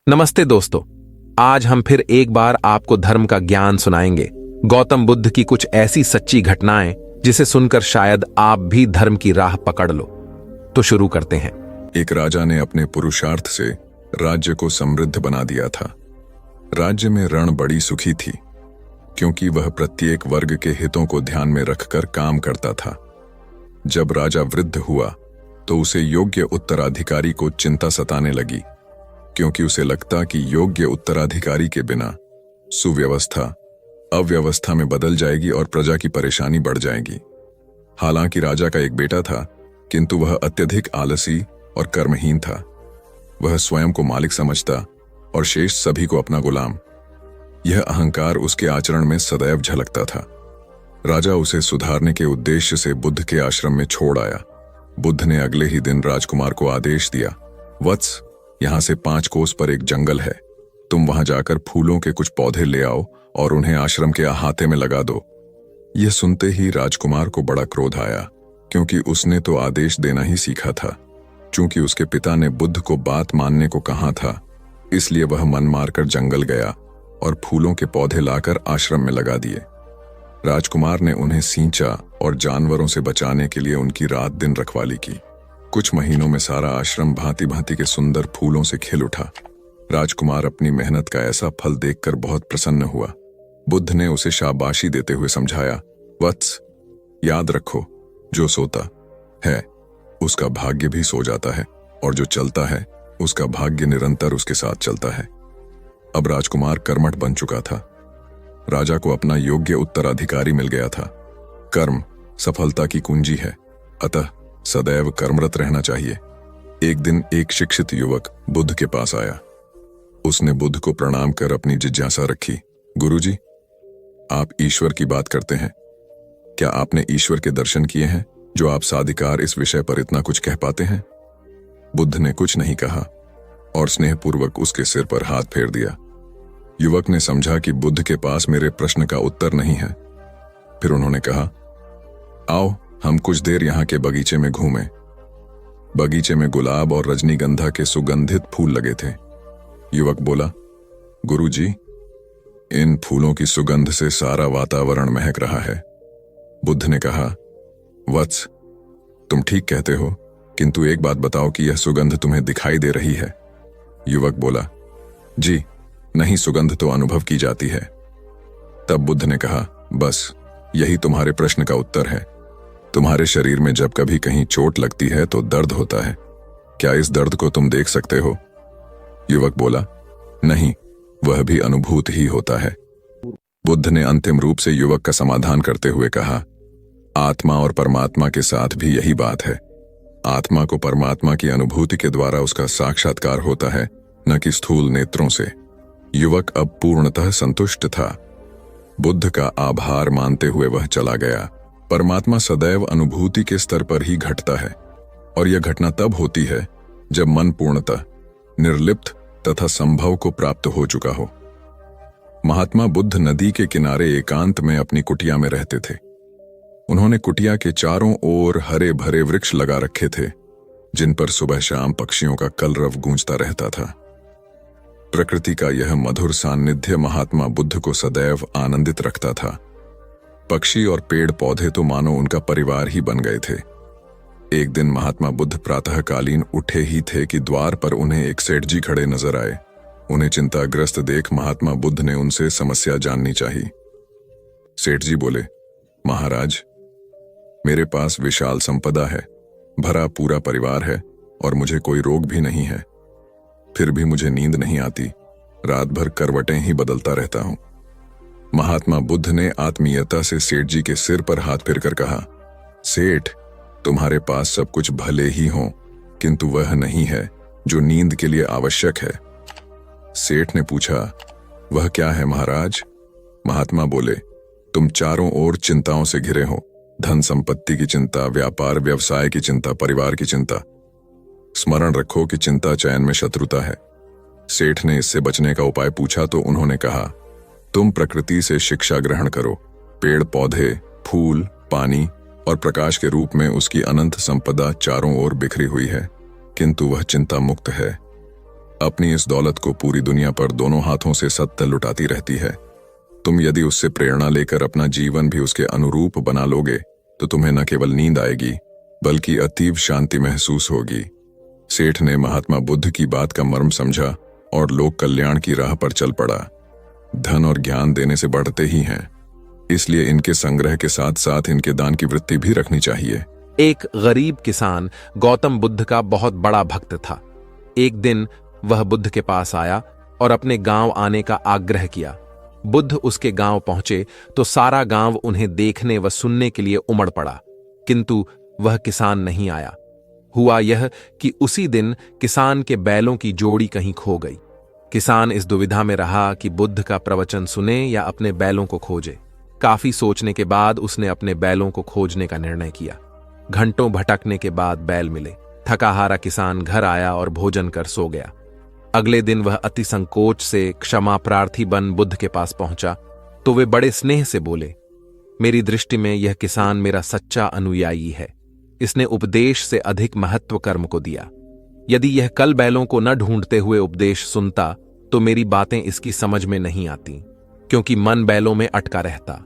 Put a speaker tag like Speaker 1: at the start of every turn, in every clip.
Speaker 1: नमस्ते दोस्तों। आज हम फिर एक बार आपको धर्म का ज्ञान सुनाएंगे। गौतम बुद्ध की कुछ ऐसी सच्ची घटनाएं जिसे सुनकर शायद आप भी धर्म की राह पकड़ लो। तो शुरू करते हैं।
Speaker 2: एक राजा ने अपने पुरुषार्थ से राज्य को समृद्ध बना दिया था। राज्य में रण बड़ी सुखी थी, क्योंकि वह प्रत्येक वर्ग के हितों को ध्यान में रखकर काम करता था। जब राजा वृद्ध हुआ तो उसे योग्य उत्तराधिकारी को चिंता सताने लगी, क्योंकि उसे लगता कि योग्य उत्तराधिकारी के बिना सुव्यवस्था अव्यवस्था में बदल जाएगी और प्रजा की परेशानी बढ़ जाएगी। हालांकि राजा का एक बेटा था, किंतु वह अत्यधिक आलसी और कर्महीन था। वह स्वयं को मालिक समझता और शेष सभी को अपना गुलाम। यह अहंकार उसके आचरण में सदैव झलकता था। राजा उसे सुधारने के उद्देश्य से बुद्ध के आश्रम में छोड़ आया। बुद्ध ने अगले ही दिन राजकुमार को आदेश दिया, वत्स, यहां से 5 कोस पर एक जंगल है। तुम वहां जाकर फूलों के कुछ पौधे ले आओ और उन्हें आश्रम के अहाते में लगा दो। यह सुनते ही राजकुमार को बड़ा क्रोध आया, क्योंकि उसने तो आदेश देना ही सीखा था। चूंकि उसके पिता ने बुद्ध को बात मानने को कहा था, इसलिए वह मन मारकर जंगल गया और फूलों के पौधे लाकर आश्रम में लगा दिए। राजकुमार ने उन्हें सींचा और जानवरों से बचाने के लिए उनकी रात दिन रखवाली की। कुछ महीनों में सारा आश्रम भांति भांति के सुंदर फूलों से खिल उठा। राजकुमार अपनी मेहनत का ऐसा फल देखकर बहुत प्रसन्न हुआ। बुद्ध ने उसे शाबाशी देते हुए समझाया, वत्स, याद रखो, जो सोता है उसका भाग्य भी सो जाता है, और जो चलता है उसका भाग्य निरंतर उसके साथ चलता है। अब राजकुमार कर्मठ बन चुका था। राजा को अपना योग्य उत्तराधिकारी मिल गया था। कर्म सफलता की कुंजी है, अतः सदैव कर्मरत रहना चाहिए। एक दिन एक शिक्षित युवक बुद्ध के पास आया। उसने बुद्ध को प्रणाम कर अपनी जिज्ञासा रखी, गुरुजी, आप ईश्वर की बात करते हैं। क्या आपने ईश्वर के दर्शन किए हैं, जो आप साधिकार इस विषय पर इतना कुछ कह पाते हैं? बुद्ध ने कुछ नहीं कहा और स्नेहपूर्वक उसके सिर पर हाथ फेर दिया। युवक ने समझा कि बुद्ध के पास मेरे प्रश्न का उत्तर नहीं है। फिर उन्होंने कहा, आओ हम कुछ देर यहाँ के बगीचे में घूमें। बगीचे में गुलाब और रजनीगंधा के सुगंधित फूल लगे थे। युवक बोला, गुरुजी, इन फूलों की सुगंध से सारा वातावरण महक रहा है। बुद्ध ने कहा, वत्स, तुम ठीक कहते हो, किंतु एक बात बताओ कि यह सुगंध तुम्हें दिखाई दे रही है? युवक बोला, जी नहीं, सुगंध तो अनुभव की जाती है। तब बुद्ध ने कहा, बस यही तुम्हारे प्रश्न का उत्तर है। तुम्हारे शरीर में जब कभी कहीं चोट लगती है तो दर्द होता है। क्या इस दर्द को तुम देख सकते हो? युवक बोला, नहीं, वह भी अनुभूत ही होता है। बुद्ध ने अंतिम रूप से युवक का समाधान करते हुए कहा, आत्मा और परमात्मा के साथ भी यही बात है। आत्मा को परमात्मा की अनुभूति के द्वारा उसका साक्षात्कार होता है, न कि स्थूल नेत्रों से। युवक अब पूर्णतः संतुष्ट था। बुद्ध का आभार मानते हुए वह चला गया। परमात्मा सदैव अनुभूति के स्तर पर ही घटता है, और यह घटना तब होती है जब मन पूर्णतः निर्लिप्त तथा संभव को प्राप्त हो चुका हो। महात्मा बुद्ध नदी के किनारे एकांत में अपनी कुटिया में रहते थे। उन्होंने कुटिया के चारों ओर हरे भरे वृक्ष लगा रखे थे, जिन पर सुबह शाम पक्षियों का कलरव गूंजता रहता था। प्रकृति का यह मधुर सान्निध्य महात्मा बुद्ध को सदैव आनंदित रखता था। पक्षी और पेड़ पौधे तो मानो उनका परिवार ही बन गए थे। एक दिन महात्मा बुद्ध प्रातःकालीन उठे ही थे कि द्वार पर उन्हें एक सेठ जी खड़े नजर आए। उन्हें चिंताग्रस्त देख महात्मा बुद्ध ने उनसे समस्या जाननी चाही। सेठ जी बोले, महाराज, मेरे पास विशाल संपदा है, भरा पूरा परिवार है और मुझे कोई रोग भी नहीं है। फिर भी मुझे नींद नहीं आती, रात भर करवटें ही बदलता रहता हूं। महात्मा बुद्ध ने आत्मीयता से सेठ जी के सिर पर हाथ फेरकर कहा, सेठ, तुम्हारे पास सब कुछ भले ही हो, किंतु वह नहीं है जो नींद के लिए आवश्यक है। सेठ ने पूछा, वह क्या है महाराज? महात्मा बोले, तुम चारों ओर चिंताओं से घिरे हो। धन संपत्ति की चिंता, व्यापार व्यवसाय की चिंता, परिवार की चिंता। स्मरण रखो कि चिंता चैन में शत्रुता है। सेठ ने इससे बचने का उपाय पूछा तो उन्होंने कहा, तुम प्रकृति से शिक्षा ग्रहण करो। पेड़ पौधे, फूल, पानी और प्रकाश के रूप में उसकी अनंत संपदा चारों ओर बिखरी हुई है, किंतु वह चिंता मुक्त है। अपनी इस दौलत को पूरी दुनिया पर दोनों हाथों से सत्य लुटाती रहती है। तुम यदि उससे प्रेरणा लेकर अपना जीवन भी उसके अनुरूप बना लोगे तो तुम्हें न केवल नींद आएगी बल्कि अतीव शांति महसूस होगी। सेठ ने महात्मा बुद्ध की बात का मर्म समझा और लोक कल्याण की राह पर चल पड़ा। धन और ज्ञान देने से बढ़ते ही हैं, इसलिए इनके संग्रह के साथ साथ इनके दान की वृत्ति भी रखनी चाहिए।
Speaker 1: एक गरीब किसान गौतम बुद्ध का बहुत बड़ा भक्त था। एक दिन वह बुद्ध के पास आया और अपने गांव आने का आग्रह किया। बुद्ध उसके गांव पहुंचे तो सारा गांव उन्हें देखने व सुनने के लिए उमड़ पड़ा, किंतु वह किसान नहीं आया। हुआ यह कि उसी दिन किसान के बैलों की जोड़ी कहीं खो गई। किसान इस दुविधा में रहा कि बुद्ध का प्रवचन सुने या अपने बैलों को खोजे। काफी सोचने के बाद उसने अपने बैलों को खोजने का निर्णय किया। घंटों भटकने के बाद बैल मिले। थकाहारा किसान घर आया और भोजन कर सो गया। अगले दिन वह अति संकोच से क्षमा प्रार्थी बन बुद्ध के पास पहुंचा तो वे बड़े स्नेह से बोले, मेरी दृष्टि में यह किसान मेरा सच्चा अनुयायी है। इसने उपदेश से अधिक महत्व कर्म को दिया। यदि यह कल बैलों को न ढूंढते हुए उपदेश सुनता तो मेरी बातें इसकी समझ में नहीं आती, क्योंकि मन बैलों में अटका रहता।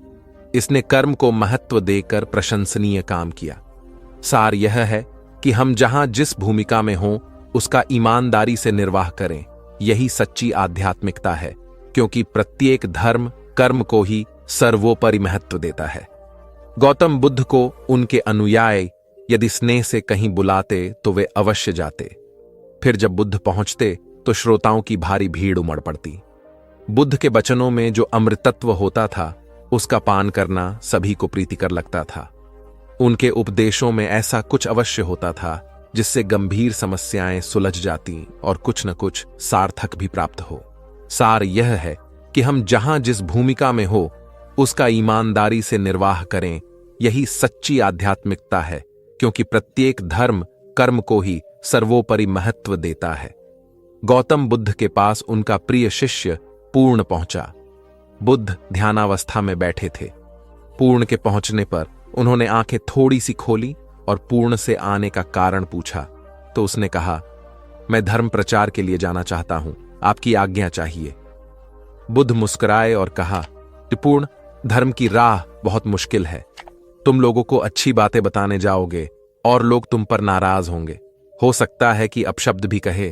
Speaker 1: इसने कर्म को महत्व देकर प्रशंसनीय काम किया। सार यह है कि हम जहां जिस भूमिका में हों उसका ईमानदारी से निर्वाह करें। यही सच्ची आध्यात्मिकता है, क्योंकि प्रत्येक धर्म कर्म को ही सर्वोपरि महत्व देता है। गौतम बुद्ध को उनके अनुयायी यदि स्नेह से कहीं बुलाते तो वे अवश्य जाते। फिर जब बुद्ध पहुंचते तो श्रोताओं की भारी भीड़ उमड़ पड़ती। बुद्ध के वचनों में जो अमृतत्व होता था उसका पान करना सभी को प्रीतिकर लगता था। उनके उपदेशों में ऐसा कुछ अवश्य होता था जिससे गंभीर समस्याएं सुलझ जाती और कुछ न कुछ सार्थक भी प्राप्त हो। सार यह है कि हम जहां जिस भूमिका में हो उसका ईमानदारी से निर्वाह करें। यही सच्ची आध्यात्मिकता है, क्योंकि प्रत्येक धर्म कर्म को ही सर्वोपरि महत्व देता है। गौतम बुद्ध के पास उनका प्रिय शिष्य पूर्ण पहुंचा। बुद्ध ध्यानावस्था में बैठे थे। पूर्ण के पहुंचने पर उन्होंने आंखें थोड़ी सी खोली और पूर्ण से आने का कारण पूछा तो उसने कहा, मैं धर्म प्रचार के लिए जाना चाहता हूं, आपकी आज्ञा चाहिए। बुद्ध मुस्कुराए और कहा कि पूर्ण, धर्म की राह बहुत मुश्किल है। तुम लोगों को अच्छी बातें बताने जाओगे और लोग तुम पर नाराज होंगे। हो सकता है कि अपशब्द भी कहे।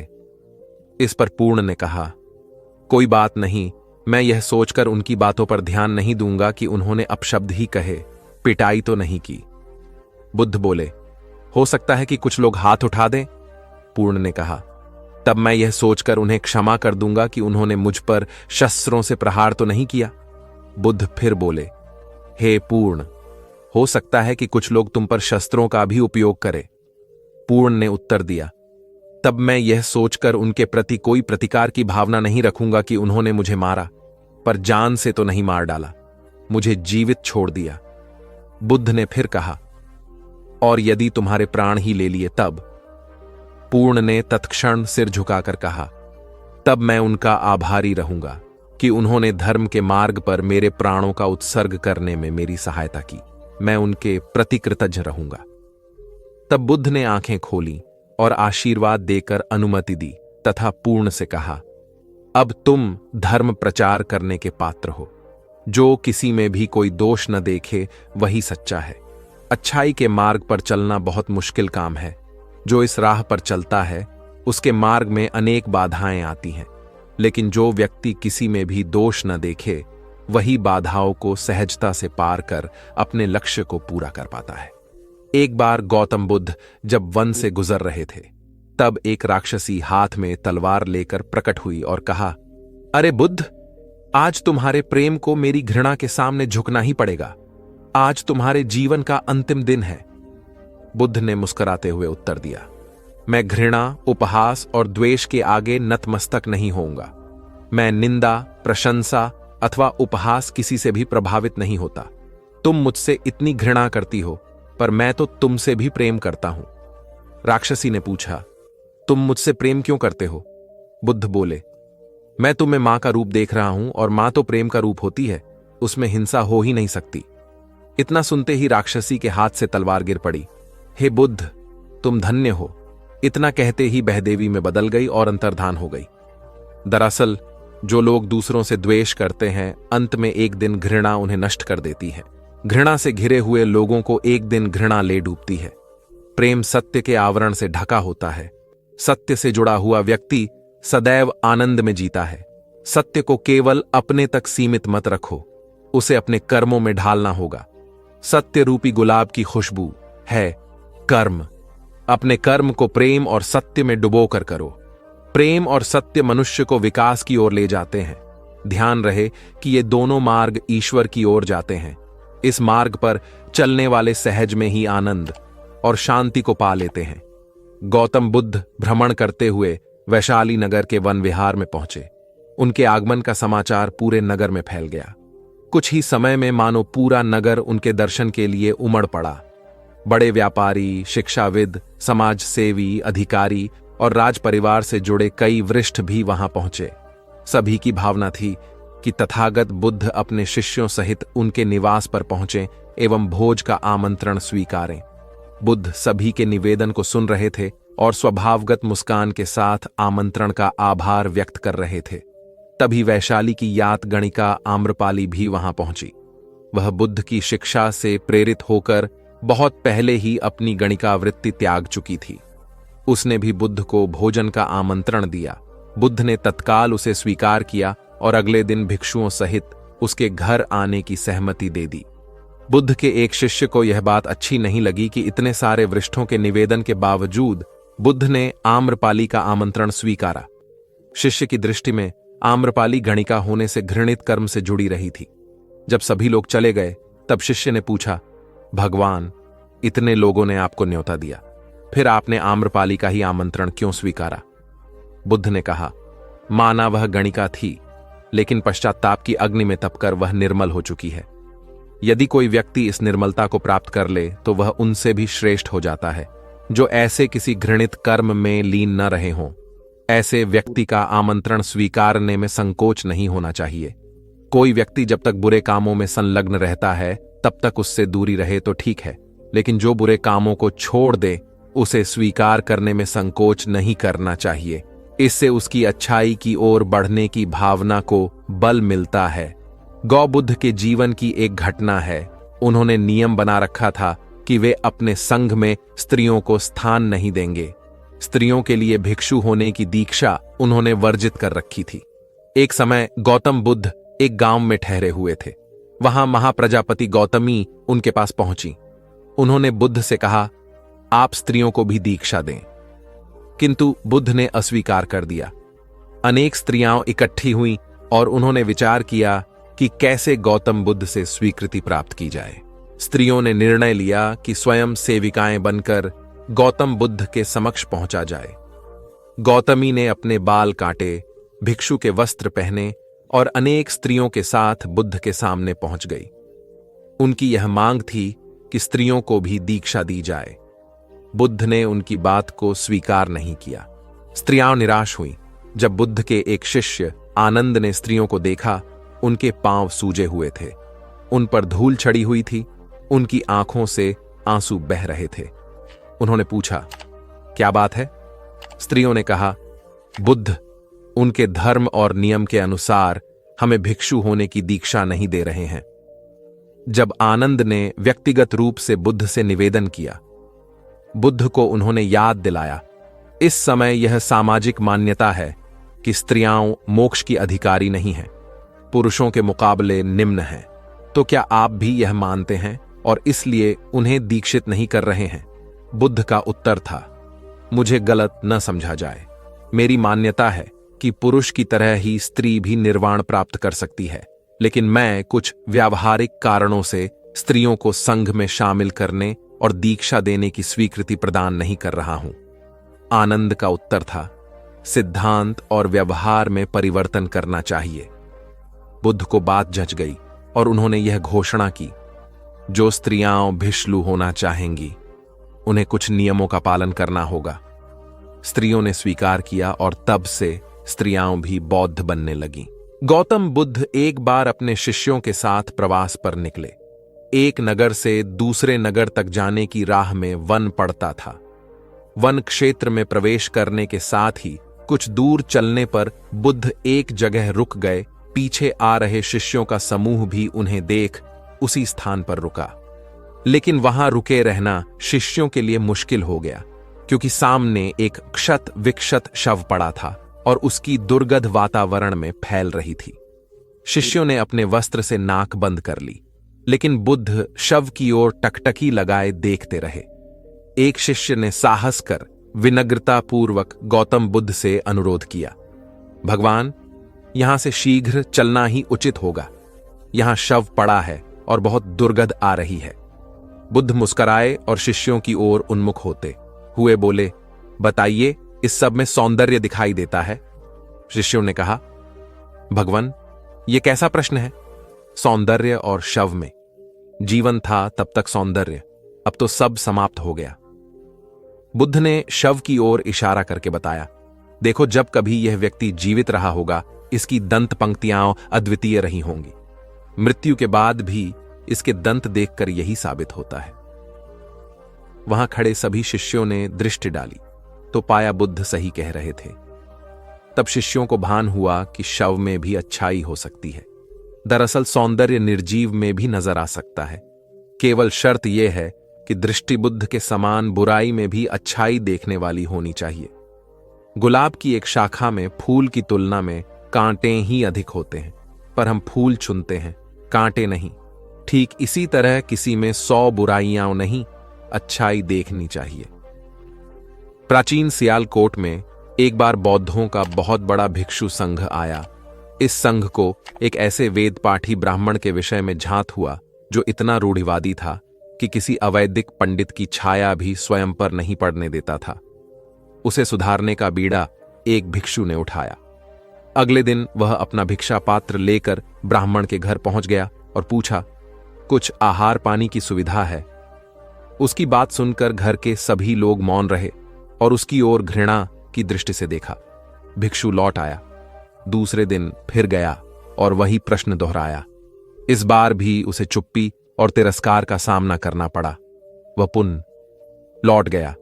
Speaker 1: इस पर पूर्ण ने कहा, कोई बात नहीं, मैं यह सोचकर उनकी बातों पर ध्यान नहीं दूंगा कि उन्होंने अपशब्द ही कहे, पिटाई तो नहीं की। बुद्ध बोले, हो सकता है कि कुछ लोग हाथ उठा दें। पूर्ण ने कहा, तब मैं यह सोचकर उन्हें क्षमा कर दूंगा कि उन्होंने मुझ पर शस्त्रों से प्रहार तो नहीं किया। बुद्ध फिर बोले, हे पूर्ण, हो सकता है कि कुछ लोग तुम पर शस्त्रों का भी उपयोग करें। पूर्ण ने उत्तर दिया, तब मैं यह सोचकर उनके प्रति कोई प्रतिकार की भावना नहीं रखूंगा कि उन्होंने मुझे मारा, पर जान से तो नहीं मार डाला, मुझे जीवित छोड़ दिया। बुद्ध ने फिर कहा, और यदि तुम्हारे प्राण ही ले लिए तब? पूर्ण ने तत्क्षण सिर झुकाकर कहा, तब मैं उनका आभारी रहूंगा कि उन्होंने धर्म के मार्ग पर मेरे प्राणों का उत्सर्ग करने में मेरी सहायता की। मैं उनके प्रति कृतज्ञ रहूंगा। तब बुद्ध ने आंखें खोली और आशीर्वाद देकर अनुमति दी तथा पूर्ण से कहा, अब तुम धर्म प्रचार करने के पात्र हो। जो किसी में भी कोई दोष न देखे वही सच्चा है। अच्छाई के मार्ग पर चलना बहुत मुश्किल काम है। जो इस राह पर चलता है उसके मार्ग में अनेक बाधाएं आती हैं, लेकिन जो व्यक्ति किसी में भी दोष न देखे वही बाधाओं को सहजता से पार कर अपने लक्ष्य को पूरा कर पाता है। एक बार गौतम बुद्ध जब वन से गुजर रहे थे तब एक राक्षसी हाथ में तलवार लेकर प्रकट हुई और कहा, अरे बुद्ध, आज तुम्हारे प्रेम को मेरी घृणा के सामने झुकना ही पड़ेगा। आज तुम्हारे जीवन का अंतिम दिन है। बुद्ध ने मुस्कुराते हुए उत्तर दिया, मैं घृणा, उपहास और द्वेष के आगे नतमस्तक नहीं होऊंगा। मैं निंदा, प्रशंसा अथवा उपहास किसी से भी प्रभावित नहीं होता। तुम मुझसे इतनी घृणा करती हो, पर मैं तो तुमसे भी प्रेम करता हूं। राक्षसी ने पूछा, तुम मुझसे प्रेम क्यों करते हो? बुद्ध बोले, मैं तुम्हें मां का रूप देख रहा हूं और मां तो प्रेम का रूप होती है, उसमें हिंसा हो ही नहीं सकती। इतना सुनते ही राक्षसी के हाथ से तलवार गिर पड़ी। हे बुद्ध, तुम धन्य हो। इतना कहते ही बहदेवी में बदल गई और अंतर्धान हो गई। दरअसल जो लोग दूसरों से द्वेष करते हैं, अंत में एक दिन घृणा उन्हें नष्ट कर देती है। घृणा से घिरे हुए लोगों को एक दिन घृणा ले डूबती है। प्रेम सत्य के आवरण से ढका होता है। सत्य से जुड़ा हुआ व्यक्ति सदैव आनंद में जीता है। सत्य को केवल अपने तक सीमित मत रखो, उसे अपने कर्मों में ढालना होगा। सत्य रूपी गुलाब की खुशबू है कर्म। अपने कर्म को प्रेम और सत्य में डुबो कर करो। प्रेम और सत्य मनुष्य को विकास की ओर ले जाते हैं। ध्यान रहे कि ये दोनों मार्ग ईश्वर की ओर जाते हैं। इस मार्ग पर चलने वाले सहज में ही आनंद और शांति को पा लेते हैं। गौतम बुद्ध भ्रमण करते हुए वैशाली नगर के वन विहार में पहुंचे। उनके आगमन का समाचार पूरे नगर में फैल गया। कुछ ही समय में मानो पूरा नगर उनके दर्शन के लिए उमड़ पड़ा। बड़े व्यापारी, शिक्षाविद, समाज सेवी, अधिकारी और राज परिवार से जुड़े कई वरिष्ठ भी वहां पहुंचे। सभी की भावना थी कि तथागत बुद्ध अपने शिष्यों सहित उनके निवास पर पहुंचे एवं भोज का आमंत्रण स्वीकारें। बुद्ध सभी के निवेदन को सुन रहे थे और स्वभावगत मुस्कान के साथ आमंत्रण का आभार व्यक्त कर रहे थे। तभी वैशाली की यात गणिका आम्रपाली भी वहां पहुंची। वह बुद्ध की शिक्षा से प्रेरित होकर बहुत पहले ही अपनी गणिका वृत्ति त्याग चुकी थी। उसने भी बुद्ध को भोजन का आमंत्रण दिया। बुद्ध ने तत्काल उसे स्वीकार किया और अगले दिन भिक्षुओं सहित उसके घर आने की सहमति दे दी। बुद्ध के एक शिष्य को यह बात अच्छी नहीं लगी कि इतने सारे वरिष्ठों के निवेदन के बावजूद बुद्ध ने आम्रपाली का आमंत्रण स्वीकारा। शिष्य की दृष्टि में आम्रपाली गणिका होने से घृणित कर्म से जुड़ी रही थी। जब सभी लोग चले गए तब शिष्य ने पूछा, भगवान, इतने लोगों ने आपको न्योता दिया, फिर आपने आम्रपाली का ही आमंत्रण क्यों स्वीकारा? बुद्ध ने कहा, माना वह गणिका थी, लेकिन पश्चाताप की अग्नि में तपकर वह निर्मल हो चुकी है। यदि कोई व्यक्ति इस निर्मलता को प्राप्त कर ले तो वह उनसे भी श्रेष्ठ हो जाता है, जो ऐसे किसी घृणित कर्म में लीन न रहे हों। ऐसे व्यक्ति का आमंत्रण स्वीकारने में संकोच नहीं होना चाहिए। कोई व्यक्ति जब तक बुरे कामों में संलग्न रहता है तब तक उससे दूरी रहे तो ठीक है, लेकिन जो बुरे कामों को छोड़ दे उसे स्वीकार करने में संकोच नहीं करना चाहिए। इससे उसकी अच्छाई की ओर बढ़ने की भावना को बल मिलता है। गौ बुद्ध के जीवन की एक घटना है। उन्होंने नियम बना रखा था कि वे अपने संघ में स्त्रियों को स्थान नहीं देंगे। स्त्रियों के लिए भिक्षु होने की दीक्षा उन्होंने वर्जित कर रखी थी। एक समय गौतम बुद्ध एक गांव में ठहरे हुए थे। वहां महाप्रजापति गौतमी उनके पास पहुंची। उन्होंने बुद्ध से कहा, आप स्त्रियों को भी दीक्षा दें। किंतु बुद्ध ने अस्वीकार कर दिया। अनेक स्त्रियां इकट्ठी हुईं और उन्होंने विचार किया कि कैसे गौतम बुद्ध से स्वीकृति प्राप्त की जाए। स्त्रियों ने निर्णय लिया कि स्वयं सेविकाएं बनकर गौतम बुद्ध के समक्ष पहुंचा जाए। गौतमी ने अपने बाल काटे, भिक्षु के वस्त्र पहने और अनेक स्त्रियों के साथ बुद्ध के सामने पहुंच गई। उनकी यह मांग थी कि स्त्रियों को भी दीक्षा दी जाए। बुद्ध ने उनकी बात को स्वीकार नहीं किया। स्त्रियां निराश हुईं। जब बुद्ध के एक शिष्य आनंद ने स्त्रियों को देखा, उनके पांव सूजे हुए थे, उन पर धूल चढ़ी हुई थी, उनकी आंखों से आंसू बह रहे थे। उन्होंने पूछा, क्या बात है? स्त्रियों ने कहा, बुद्ध उनके धर्म और नियम के अनुसार हमें भिक्षु होने की दीक्षा नहीं दे रहे हैं। जब आनंद ने व्यक्तिगत रूप से बुद्ध से निवेदन किया, बुद्ध को उन्होंने याद दिलाया, इस समय यह सामाजिक मान्यता है कि स्त्रियां मोक्ष की अधिकारी नहीं हैं, पुरुषों के मुकाबले निम्न हैं। तो क्या आप भी यह मानते हैं और इसलिए उन्हें दीक्षित नहीं कर रहे हैं? बुद्ध का उत्तर था, मुझे गलत न समझा जाए। मेरी मान्यता है कि पुरुष की तरह ही स्त्री भी निर्वाण प्राप्त कर सकती है, लेकिन मैं कुछ व्यावहारिक कारणों से स्त्रियों को संघ में शामिल करने और दीक्षा देने की स्वीकृति प्रदान नहीं कर रहा हूं। आनंद का उत्तर था, सिद्धांत और व्यवहार में परिवर्तन करना चाहिए। बुद्ध को बात जच गई और उन्होंने यह घोषणा की, जो स्त्रियां भिक्षु होना चाहेंगी उन्हें कुछ नियमों का पालन करना होगा। स्त्रियों ने स्वीकार किया और तब से स्त्रियां भी बौद्ध बनने लगीं। गौतम बुद्ध एक बार अपने शिष्यों के साथ प्रवास पर निकले। एक नगर से दूसरे नगर तक जाने की राह में वन पड़ता था। वन क्षेत्र में प्रवेश करने के साथ ही कुछ दूर चलने पर बुद्ध एक जगह रुक गए। पीछे आ रहे शिष्यों का समूह भी उन्हें देख उसी स्थान पर रुका। लेकिन वहां रुके रहना शिष्यों के लिए मुश्किल हो गया, क्योंकि सामने एक क्षत विक्षत शव पड़ा था और उसकी दुर्गंध वातावरण में फैल रही थी। शिष्यों ने अपने वस्त्र से नाक बंद कर ली, लेकिन बुद्ध शव की ओर टकटकी लगाए देखते रहे। एक शिष्य ने साहस कर विनम्रतापूर्वक गौतम बुद्ध से अनुरोध किया, भगवान, यहां से शीघ्र चलना ही उचित होगा। यहां शव पड़ा है और बहुत दुर्गंध आ रही है। बुद्ध मुस्कुराए और शिष्यों की ओर उन्मुख होते हुए बोले, बताइए, इस सब में सौंदर्य दिखाई देता है। शिष्यों ने कहा, भगवान, यह कैसा प्रश्न है? सौंदर्य और शव में? जीवन था तब तक सौंदर्य, अब तो सब समाप्त हो गया। बुद्ध ने शव की ओर इशारा करके बताया, देखो, जब कभी यह व्यक्ति जीवित रहा होगा, इसकी दंत पंक्तियां अद्वितीय रही होंगी। मृत्यु के बाद भी इसके दंत देखकर यही साबित होता है। वहां खड़े सभी शिष्यों ने दृष्टि डाली तो पाया बुद्ध सही कह रहे थे। तब शिष्यों को भान हुआ कि शव में भी अच्छाई हो सकती है। दरअसल सौंदर्य निर्जीव में भी नजर आ सकता है। केवल शर्त यह है कि दृष्टि बुद्ध के समान बुराई में भी अच्छाई देखने वाली होनी चाहिए। गुलाब की एक शाखा में फूल की तुलना में कांटे ही अधिक होते हैं, पर हम फूल चुनते हैं, कांटे नहीं। ठीक इसी तरह किसी में 100 बुराइयां नहीं, अच्छाई देखनी चाहिए। प्राचीन सियालकोट में एक बार बौद्धों का बहुत बड़ा भिक्षु संघ आया। इस संघ को एक ऐसे वेद पाठी ब्राह्मण के विषय में झांत हुआ जो इतना रूढ़िवादी था कि किसी अवैदिक पंडित की छाया भी स्वयं पर नहीं पड़ने देता था। उसे सुधारने का बीड़ा एक भिक्षु ने उठाया। अगले दिन वह अपना भिक्षा पात्र लेकर ब्राह्मण के घर पहुंच गया और पूछा, कुछ आहार पानी की सुविधा है? उसकी बात सुनकर घर के सभी लोग मौन रहे और उसकी ओर घृणा की दृष्टि से देखा। भिक्षु लौट आया। दूसरे दिन फिर गया और वही प्रश्न दोहराया। इस बार भी उसे चुप्पी और तिरस्कार का सामना करना पड़ा। वह पुनः लौट गया।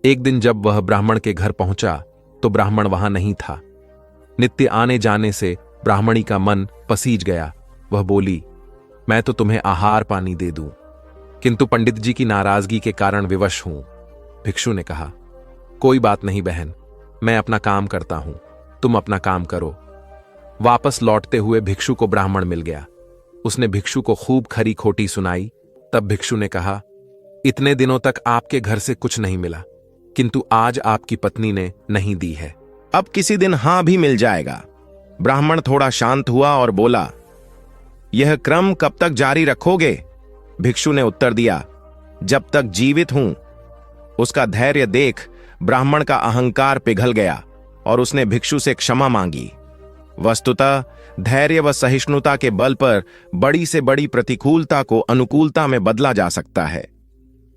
Speaker 1: एक दिन जब वह ब्राह्मण के घर पहुंचा तो ब्राह्मण वहां नहीं था। नित्य आने जाने से ब्राह्मणी का मन पसीज गया। वह बोली, मैं तो तुम्हें आहार पानी दे दूं, किंतु पंडित जी की नाराजगी के कारण विवश हूं। भिक्षु ने कहा, कोई बात नहीं बहन, मैं अपना काम करता हूं, तुम अपना काम करो। वापस लौटते हुए भिक्षु को ब्राह्मण मिल गया। उसने भिक्षु को खूब खरी खोटी सुनाई। तब भिक्षु ने कहा, इतने दिनों तक आपके घर से कुछ नहीं मिला, किंतु आज आपकी पत्नी ने नहीं दी है।
Speaker 3: अब किसी दिन हां भी मिल जाएगा। ब्राह्मण थोड़ा शांत हुआ और बोला, यह क्रम कब तक जारी रखोगे? भिक्षु ने उत्तर दिया, जब तक जीवित हूं। उसका धैर्य देख ब्राह्मण का अहंकार पिघल गया और उसने भिक्षु से क्षमा मांगी। वस्तुतः धैर्य व सहिष्णुता के बल पर बड़ी से बड़ी प्रतिकूलता को अनुकूलता में बदला जा सकता है।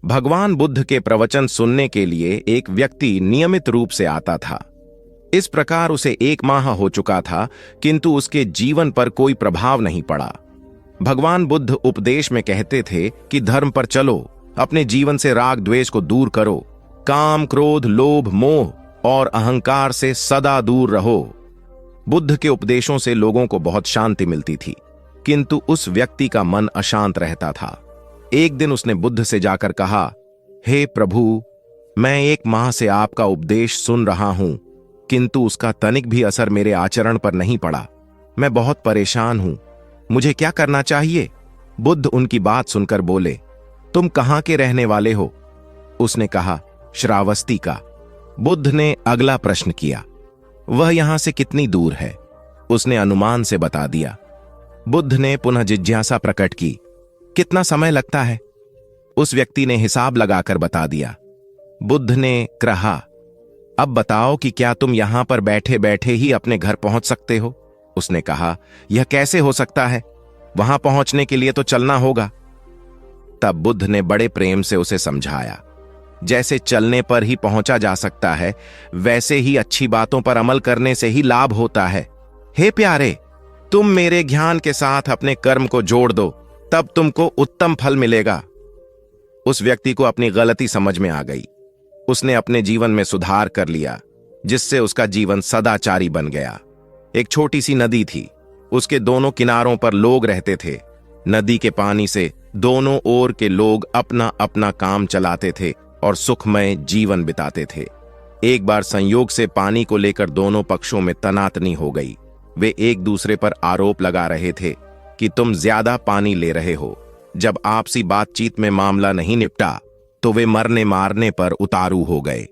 Speaker 3: भगवान बुद्ध के प्रवचन सुनने के लिए एक व्यक्ति नियमित रूप से आता था। इस प्रकार उसे 1 माह हो चुका था, किंतु उसके जीवन पर कोई प्रभाव नहीं पड़ा। भगवान बुद्ध उपदेश में कहते थे कि धर्म पर चलो, अपने जीवन से राग द्वेष को दूर करो, काम क्रोध लोभ मोह और अहंकार से सदा दूर रहो। बुद्ध के उपदेशों से लोगों को बहुत शांति मिलती थी, किंतु उस व्यक्ति का मन अशांत रहता था। एक दिन उसने बुद्ध से जाकर कहा, हे प्रभु, मैं 1 माह से आपका उपदेश सुन रहा हूं, किंतु उसका तनिक भी असर मेरे आचरण पर नहीं पड़ा। मैं बहुत परेशान हूं, मुझे क्या करना चाहिए? बुद्ध उनकी बात सुनकर बोले, तुम कहां के रहने वाले हो? उसने कहा, श्रावस्ती का। बुद्ध ने अगला प्रश्न किया, वह यहां से कितनी दूर है? उसने अनुमान से बता दिया। बुद्ध ने पुनः जिज्ञासा प्रकट की, कितना समय लगता है? उस व्यक्ति ने हिसाब लगाकर बता दिया। बुद्ध ने कहा, अब बताओ कि क्या तुम यहां पर बैठे बैठे ही अपने घर पहुंच सकते हो? उसने कहा, यह कैसे हो सकता है? वहां पहुंचने के लिए तो चलना होगा। तब बुद्ध ने बड़े प्रेम से उसे समझाया, जैसे चलने पर ही पहुंचा जा सकता है, वैसे ही अच्छी बातों पर अमल करने से ही लाभ होता है। हे प्यारे, तुम मेरे ज्ञान के साथ अपने कर्म को जोड़ दो, तब तुमको उत्तम फल मिलेगा। उस व्यक्ति को अपनी गलती समझ में आ गई। उसने अपने जीवन में सुधार कर लिया। जिससे उसका जीवन सदाचारी बन गया। एक छोटी सी नदी थी, उसके दोनों किनारों पर लोग रहते थे। नदी के पानी से दोनों ओर के लोग अपना अपना काम चलाते थे और सुखमय जीवन बिताते थे। एक बार संयोग से पानी को लेकर दोनों पक्षों में तनातनी हो गई। वे एक दूसरे पर आरोप लगा रहे थे कि तुम ज्यादा पानी ले रहे हो। जब आपसी बातचीत में मामला नहीं निपटा तो वे मरने मारने पर उतारू हो गए।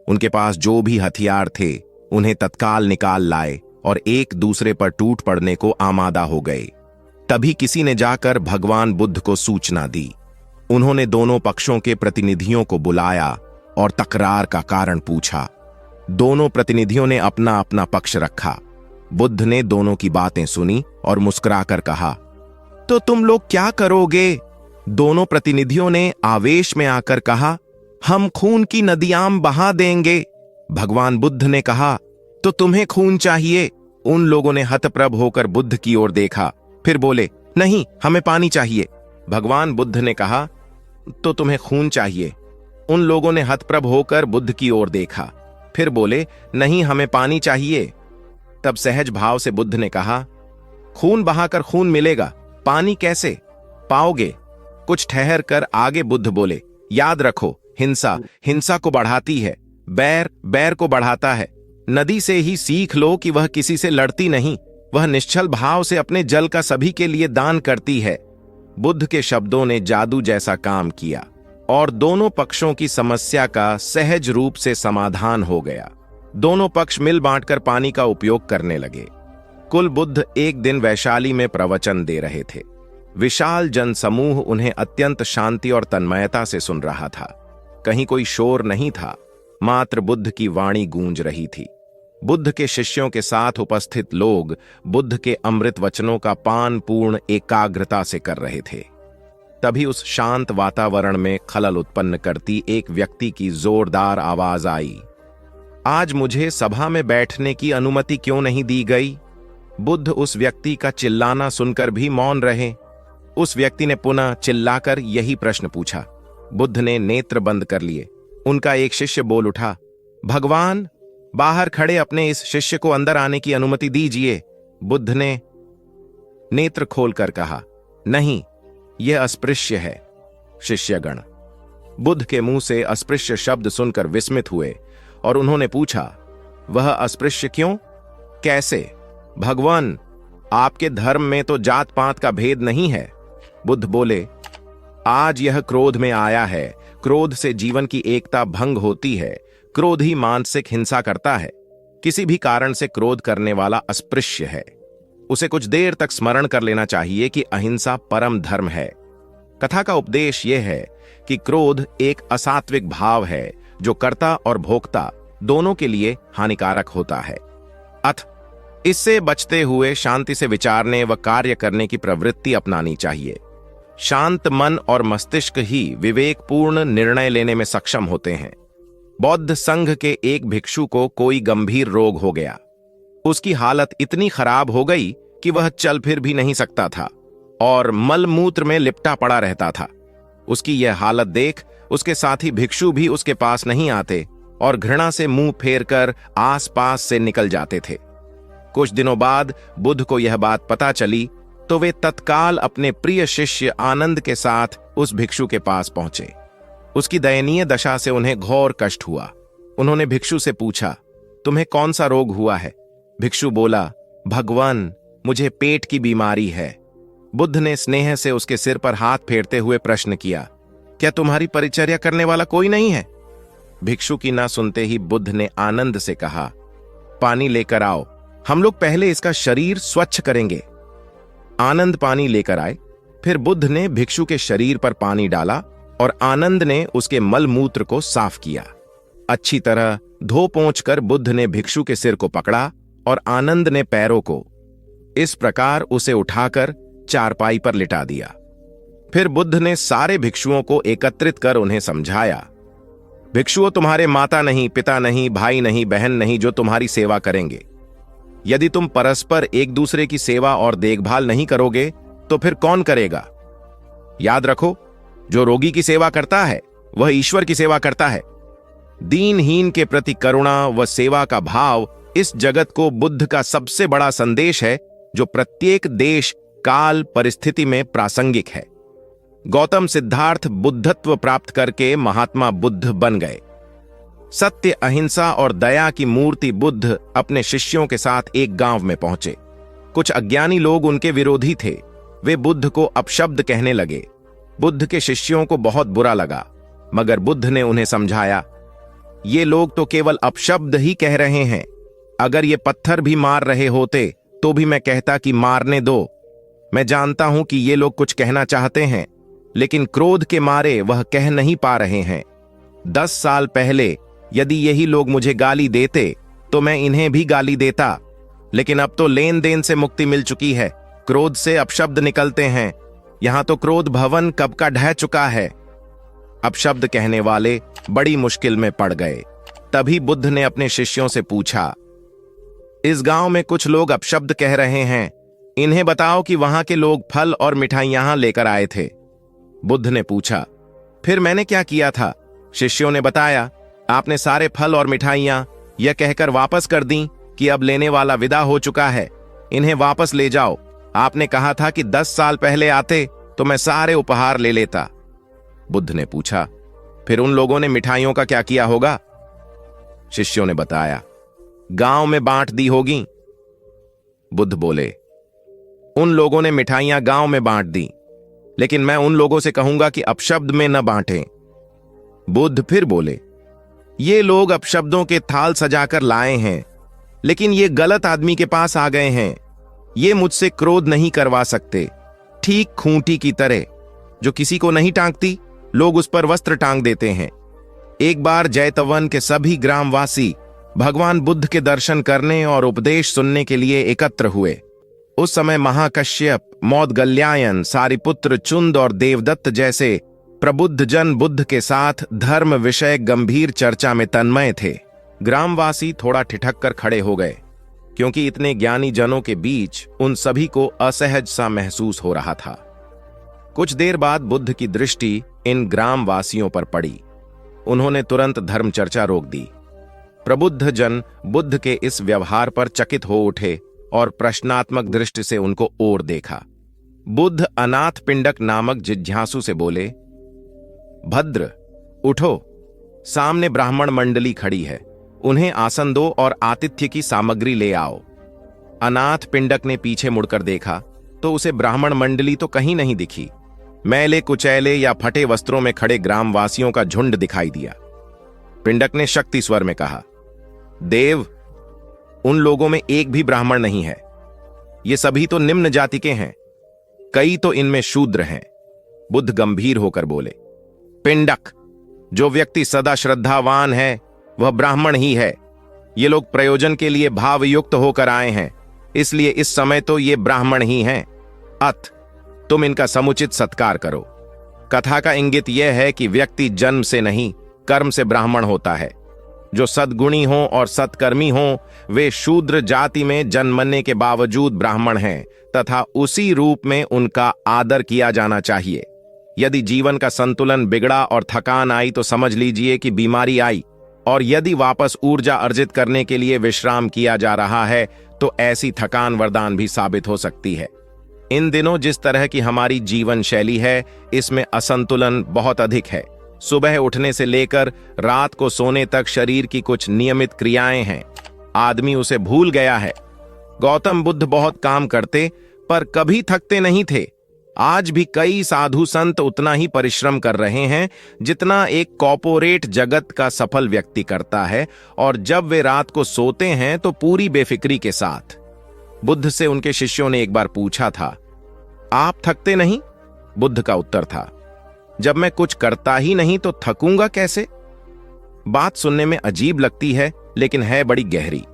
Speaker 3: उनके पास जो भी हथियार थे उन्हें तत्काल निकाल लाए और एक दूसरे पर टूट पड़ने को आमादा हो गए। तभी किसी ने जाकर भगवान बुद्ध को सूचना दी। उन्होंने दोनों पक्षों के प्रतिनिधियों को बुलाया और तकरार का कारण पूछा। दोनों प्रतिनिधियों ने अपना अपना पक्ष रखा। बुद्ध ने दोनों की बातें सुनी और मुस्कुराकर कहा, तो तुम लोग क्या करोगे? दोनों प्रतिनिधियों ने आवेश में आकर कहा, हम खून की नदियां बहा देंगे। भगवान बुद्ध ने कहा, तो तुम्हें खून चाहिए? उन लोगों ने हतप्रभ होकर बुद्ध की ओर देखा, फिर बोले, नहीं, हमें पानी चाहिए। भगवान बुद्ध ने कहा, तो तुम्हें खून चाहिए? उन लोगों ने हतप्रभ होकर बुद्ध की ओर देखा, फिर बोले, नहीं, हमें पानी चाहिए। तब सहज भाव से बुद्ध ने कहा, खून बहाकर खून मिलेगा, पानी कैसे पाओगे? कुछ ठहर कर आगे बुद्ध बोले, याद रखो, हिंसा हिंसा को बढ़ाती है, बैर बैर को बढ़ाता है। नदी से ही सीख लो कि वह किसी से लड़ती नहीं, वह निश्चल भाव से अपने जल का सभी के लिए दान करती है। बुद्ध के शब्दों ने जादू जैसा काम किया और दोनों पक्षों की समस्या का सहज रूप से समाधान हो गया। दोनों पक्ष मिल बांटकर पानी का उपयोग करने लगे। कुल बुद्ध एक दिन वैशाली में प्रवचन दे रहे थे। विशाल जनसमूह उन्हें अत्यंत शांति और तन्मयता से सुन रहा था। कहीं कोई शोर नहीं था, मात्र बुद्ध की वाणी गूंज रही थी। बुद्ध के शिष्यों के साथ उपस्थित लोग बुद्ध के अमृत वचनों का पान पूर्ण एकाग्रता से कर रहे थे। तभी उस शांत वातावरण में खलल उत्पन्न करती एक व्यक्ति की जोरदार आवाज आई, आज मुझे सभा में बैठने की अनुमति क्यों नहीं दी गई? बुद्ध उस व्यक्ति का चिल्लाना सुनकर भी मौन रहे। उस व्यक्ति ने पुनः चिल्लाकर यही प्रश्न पूछा। बुद्ध ने नेत्र बंद कर लिए। उनका एक शिष्य बोल उठा, भगवान, बाहर खड़े अपने इस शिष्य को अंदर आने की अनुमति दीजिए। बुद्ध ने नेत्र खोलकर कहा, नहीं, यह अस्पृश्य है। शिष्यगण बुद्ध के मुंह से अस्पृश्य शब्द सुनकर विस्मित हुए और उन्होंने पूछा, वह अस्पृश्य क्यों? कैसे? भगवान, आपके धर्म में तो जात पात का भेद नहीं है। बुद्ध बोले, आज यह क्रोध में आया है। क्रोध से जीवन की एकता भंग होती है। क्रोध ही मानसिक हिंसा करता है। किसी भी कारण से क्रोध करने वाला अस्पृश्य है। उसे कुछ देर तक स्मरण कर लेना चाहिए कि अहिंसा परम धर्म है। कथा का उपदेश यह है कि क्रोध एक असात्विक भाव है जो कर्ता और भोक्ता दोनों के लिए हानिकारक होता है। अथ इससे बचते हुए शांति से विचारने व कार्य करने की प्रवृत्ति अपनानी चाहिए। शांत मन और मस्तिष्क ही विवेकपूर्ण निर्णय लेने में सक्षम होते हैं। बौद्ध संघ के एक भिक्षु को कोई गंभीर रोग हो गया। उसकी हालत इतनी खराब हो गई कि वह चल फिर भी नहीं सकता था और मलमूत्र में लिपटा पड़ा रहता था। उसकी यह हालत देख उसके साथी भिक्षु भी उसके पास नहीं आते और घृणा से मुंह फेर कर आसपास से निकल जाते थे। कुछ दिनों बाद बुद्ध को यह बात पता चली तो वे तत्काल अपने प्रिय शिष्य आनंद के साथ उस भिक्षु के पास पहुंचे। उसकी दयनीय दशा से उन्हें घोर कष्ट हुआ। उन्होंने भिक्षु से पूछा, तुम्हें कौन सा रोग हुआ है? भिक्षु बोला, भगवान, मुझे पेट की बीमारी है। बुद्ध ने स्नेह से उसके सिर पर हाथ फेरते हुए प्रश्न किया, क्या तुम्हारी परिचर्या करने वाला कोई नहीं है? भिक्षु की ना सुनते ही बुद्ध ने आनंद से कहा, पानी लेकर आओ, हम लोग पहले इसका शरीर स्वच्छ करेंगे। आनंद पानी लेकर आए। फिर बुद्ध ने भिक्षु के शरीर पर पानी डाला और आनंद ने उसके मलमूत्र को साफ किया। अच्छी तरह धो पोंछकर बुद्ध ने भिक्षु के सिर को पकड़ा और आनंद ने पैरों को। इस प्रकार उसे उठाकर चारपाई पर लिटा दिया। फिर बुद्ध ने सारे भिक्षुओं को एकत्रित कर उन्हें समझाया, भिक्षुओं, तुम्हारे माता नहीं, पिता नहीं, भाई नहीं, बहन नहीं जो तुम्हारी सेवा करेंगे। यदि तुम परस्पर एक दूसरे की सेवा और देखभाल नहीं करोगे तो फिर कौन करेगा? याद रखो, जो रोगी की सेवा करता है वह ईश्वर की सेवा करता है। दीनहीन के प्रति करुणा व सेवा का भाव इस जगत को बुद्ध का सबसे बड़ा संदेश है, जो प्रत्येक देश काल परिस्थिति में प्रासंगिक है। गौतम सिद्धार्थ बुद्धत्व प्राप्त करके महात्मा बुद्ध बन गए। सत्य, अहिंसा और दया की मूर्ति बुद्ध अपने शिष्यों के साथ एक गांव में पहुंचे। कुछ अज्ञानी लोग उनके विरोधी थे। वे बुद्ध को अपशब्द कहने लगे। बुद्ध के शिष्यों को बहुत बुरा लगा, मगर बुद्ध ने उन्हें समझाया, ये लोग तो केवल अपशब्द ही कह रहे हैं। अगर ये पत्थर भी मार रहे होते तो भी मैं कहता कि मारने दो। मैं जानता हूं कि ये लोग कुछ कहना चाहते हैं, लेकिन क्रोध के मारे वह कह नहीं पा रहे हैं। 10 साल पहले यदि यही लोग मुझे गाली देते तो मैं इन्हें भी गाली देता, लेकिन अब तो लेन देन से मुक्ति मिल चुकी है। क्रोध से अपशब्द निकलते हैं। यहां तो क्रोध भवन कब का ढह चुका है। अपशब्द कहने वाले बड़ी मुश्किल में पड़ गए। तभी बुद्ध ने अपने शिष्यों से पूछा, इस गांव में कुछ लोग अपशब्द कह रहे हैं, इन्हें बताओ कि वहां के लोग फल और मिठाइयां लेकर आए थे। बुद्ध ने पूछा, फिर मैंने क्या किया था? शिष्यों ने बताया, आपने सारे फल और मिठाइयां यह कहकर वापस कर दी कि अब लेने वाला विदा हो चुका है, इन्हें वापस ले जाओ। आपने कहा था कि 10 साल पहले आते तो मैं सारे उपहार ले लेता। बुद्ध ने पूछा, फिर उन लोगों ने मिठाइयों का क्या किया होगा? शिष्यों ने बताया, गांव में बांट दी होगी। बुद्ध बोले, उन लोगों ने मिठाइयां गांव में बांट दी, लेकिन मैं उन लोगों से कहूंगा कि अपशब्द में न बांटें। बुद्ध फिर बोले, ये लोग अपशब्दों के थाल सजाकर लाए हैं, लेकिन ये गलत आदमी के पास आ गए हैं। ये मुझसे क्रोध नहीं करवा सकते। ठीक खूंटी की तरह जो किसी को नहीं टांगती, लोग उस पर वस्त्र टांग देते हैं। एक बार जैतवन के सभी ग्रामवासी भगवान बुद्ध के दर्शन करने और उपदेश सुनने के लिए एकत्र हुए। उस समय महाकश्यप, मौदगल्यायन, सारिपुत्र, चुंद और देवदत्त जैसे प्रबुद्ध जन बुद्ध के साथ धर्म विषय गंभीर चर्चा में तन्मय थे। ग्रामवासी थोड़ा ठिठक कर खड़े हो गए, क्योंकि इतने ज्ञानी जनों के बीच उन सभी को असहज सा महसूस हो रहा था। कुछ देर बाद बुद्ध की दृष्टि इन ग्रामवासियों पर पड़ी। उन्होंने तुरंत धर्म चर्चा रोक दी। प्रबुद्ध जन बुद्ध के इस व्यवहार पर चकित हो उठे और प्रश्नात्मक दृष्टि से उनको ओर देखा। बुद्ध अनाथ पिंडक नामक जिज्ञासु से बोले, भद्र, उठो, सामने ब्राह्मण मंडली खड़ी है, उन्हें आसन दो और आतिथ्य की सामग्री ले आओ। अनाथ पिंडक ने पीछे मुड़कर देखा तो उसे ब्राह्मण मंडली तो कहीं नहीं दिखी। मैले कुचैले या फटे वस्त्रों में खड़े ग्रामवासियों का झुंड दिखाई दिया। पिंडक ने शक्ति स्वर में कहा, देव, उन लोगों में एक भी ब्राह्मण नहीं है। ये सभी तो निम्न जाति के हैं, कई तो इनमें शूद्र हैं। बुद्ध गंभीर होकर बोले, पिंडक, जो व्यक्ति सदा श्रद्धावान है वह ब्राह्मण ही है। ये लोग प्रयोजन के लिए भावयुक्त होकर आए हैं, इसलिए इस समय तो ये ब्राह्मण ही हैं। अत तुम इनका समुचित सत्कार करो। कथा का इंगित यह है कि व्यक्ति जन्म से नहीं, कर्म से ब्राह्मण होता है। जो सद्गुणी हों और सत्कर्मी हों, वे शूद्र जाति में जन्मने के बावजूद ब्राह्मण हैं तथा उसी रूप में उनका आदर किया जाना चाहिए। यदि जीवन का संतुलन बिगड़ा और थकान आई तो समझ लीजिए कि बीमारी आई, और यदि वापस ऊर्जा अर्जित करने के लिए विश्राम किया जा रहा है तो ऐसी थकान वरदान भी साबित हो सकती है। इन दिनों जिस तरह की हमारी जीवन शैली है, इसमें असंतुलन बहुत अधिक है। सुबह उठने से लेकर रात को सोने तक शरीर की कुछ नियमित क्रियाएं हैं, आदमी उसे भूल गया है। गौतम बुद्ध बहुत काम करते पर कभी थकते नहीं थे। आज भी कई साधु संत उतना ही परिश्रम कर रहे हैं जितना एक कॉर्पोरेट जगत का सफल व्यक्ति करता है, और जब वे रात को सोते हैं तो पूरी बेफिक्री के साथ। बुद्ध से उनके शिष्यों ने एक बार पूछा था, आप थकते नहीं? बुद्ध का उत्तर था, जब मैं कुछ करता ही नहीं तो थकूंगा कैसे? बात सुनने में अजीब लगती है, लेकिन है बड़ी गहरी।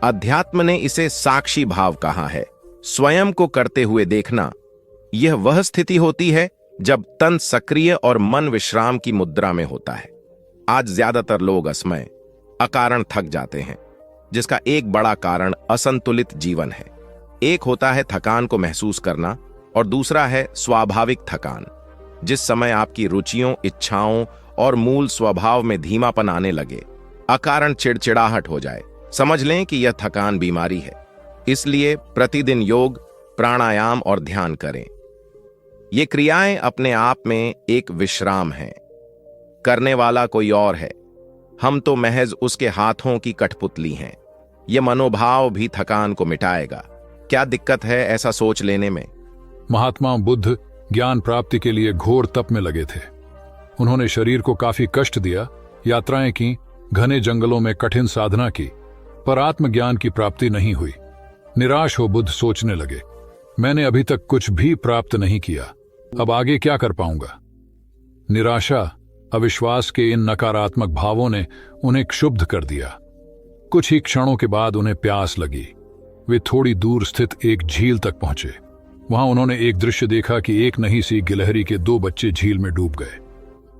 Speaker 3: अध्यात्म ने इसे साक्षी भाव कहा है। स्वयं को करते हुए देखना, यह वह स्थिति होती है जब तन सक्रिय और मन विश्राम की मुद्रा में होता है। आज ज्यादातर लोग असमय, अकारण थक जाते हैं, जिसका एक बड़ा कारण असंतुलित जीवन है। एक होता है थकान को महसूस करना और दूसरा है स्वाभाविक थकान, जिस समय आपकी रुचियों, इच्छाओं और मूल स्वभाव में धीमापन आने लगे, अकारण चिड़चिड़ाहट हो जाए, समझ लें कि यह थकान बीमारी है। इसलिए प्रतिदिन योग, प्राणायाम और ध्यान करें। ये क्रियाएं अपने आप में एक विश्राम हैं। करने वाला कोई और है, हम तो महज उसके हाथों की कठपुतली हैं। यह मनोभाव भी थकान को मिटाएगा। क्या दिक्कत है ऐसा सोच लेने में?
Speaker 4: महात्मा बुद्ध ज्ञान प्राप्ति के लिए घोर तप में लगे थे। उन्होंने शरीर को काफी कष्ट दिया, यात्राएं की, घने जंगलों में कठिन साधना की, पर आत्मज्ञान की प्राप्ति नहीं हुई। निराश हो बुद्ध सोचने लगे, मैंने अभी तक कुछ भी प्राप्त नहीं किया, अब आगे क्या कर पाऊंगा। निराशा, अविश्वास के इन नकारात्मक भावों ने उन्हें क्षुब्ध कर दिया। कुछ ही क्षणों के बाद उन्हें प्यास लगी। वे थोड़ी दूर स्थित एक झील तक पहुंचे। वहां उन्होंने एक दृश्य देखा कि एक नन्ही सी गिलहरी के 2 बच्चे झील में डूब गए।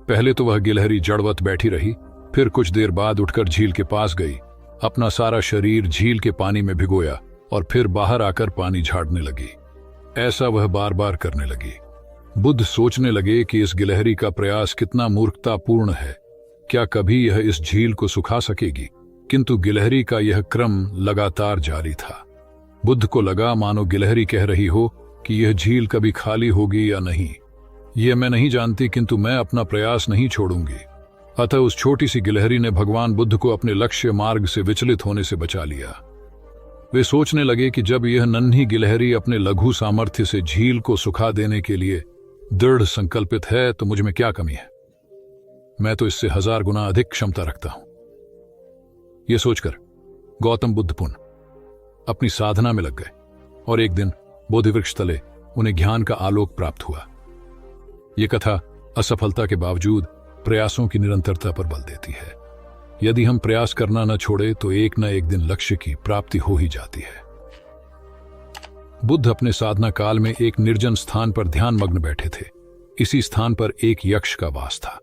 Speaker 4: पहले तो वह गिलहरी जड़वत बैठी रही, फिर कुछ देर बाद उठकर झील के पास गई, अपना सारा शरीर झील के पानी में भिगोया और फिर बाहर आकर पानी झाड़ने लगी। ऐसा वह बार बार करने लगी। बुद्ध सोचने लगे कि इस गिलहरी का प्रयास कितना मूर्खतापूर्ण है। क्या कभी यह इस झील को सुखा सकेगी? किंतु गिलहरी का यह क्रम लगातार जारी था। बुद्ध को लगा मानो गिलहरी कह रही हो कि यह झील कभी खाली होगी या नहीं, यह मैं नहीं जानती, किंतु मैं अपना प्रयास नहीं छोड़ूंगी। अतः उस छोटी सी गिलहरी ने भगवान बुद्ध को अपने लक्ष्य मार्ग से विचलित होने से बचा लिया। वे सोचने लगे कि जब यह नन्ही गिलहरी अपने लघु सामर्थ्य से झील को सुखा देने के लिए दृढ़ संकल्पित है, तो मुझ में क्या कमी है? मैं तो इससे 1000 गुना अधिक क्षमता रखता हूं। यह सोचकर गौतम बुद्ध पुनः अपनी साधना में लग गए और एक दिन बोधिवृक्ष तले उन्हें ज्ञान का आलोक प्राप्त हुआ। यह कथा असफलता के बावजूद प्रयासों की निरंतरता पर बल देती है। यदि हम प्रयास करना न छोड़े तो एक न एक दिन लक्ष्य की प्राप्ति हो ही जाती है। बुद्ध अपने साधना काल में एक निर्जन स्थान पर ध्यान मग्न बैठे थे। इसी स्थान पर एक यक्ष का वास था।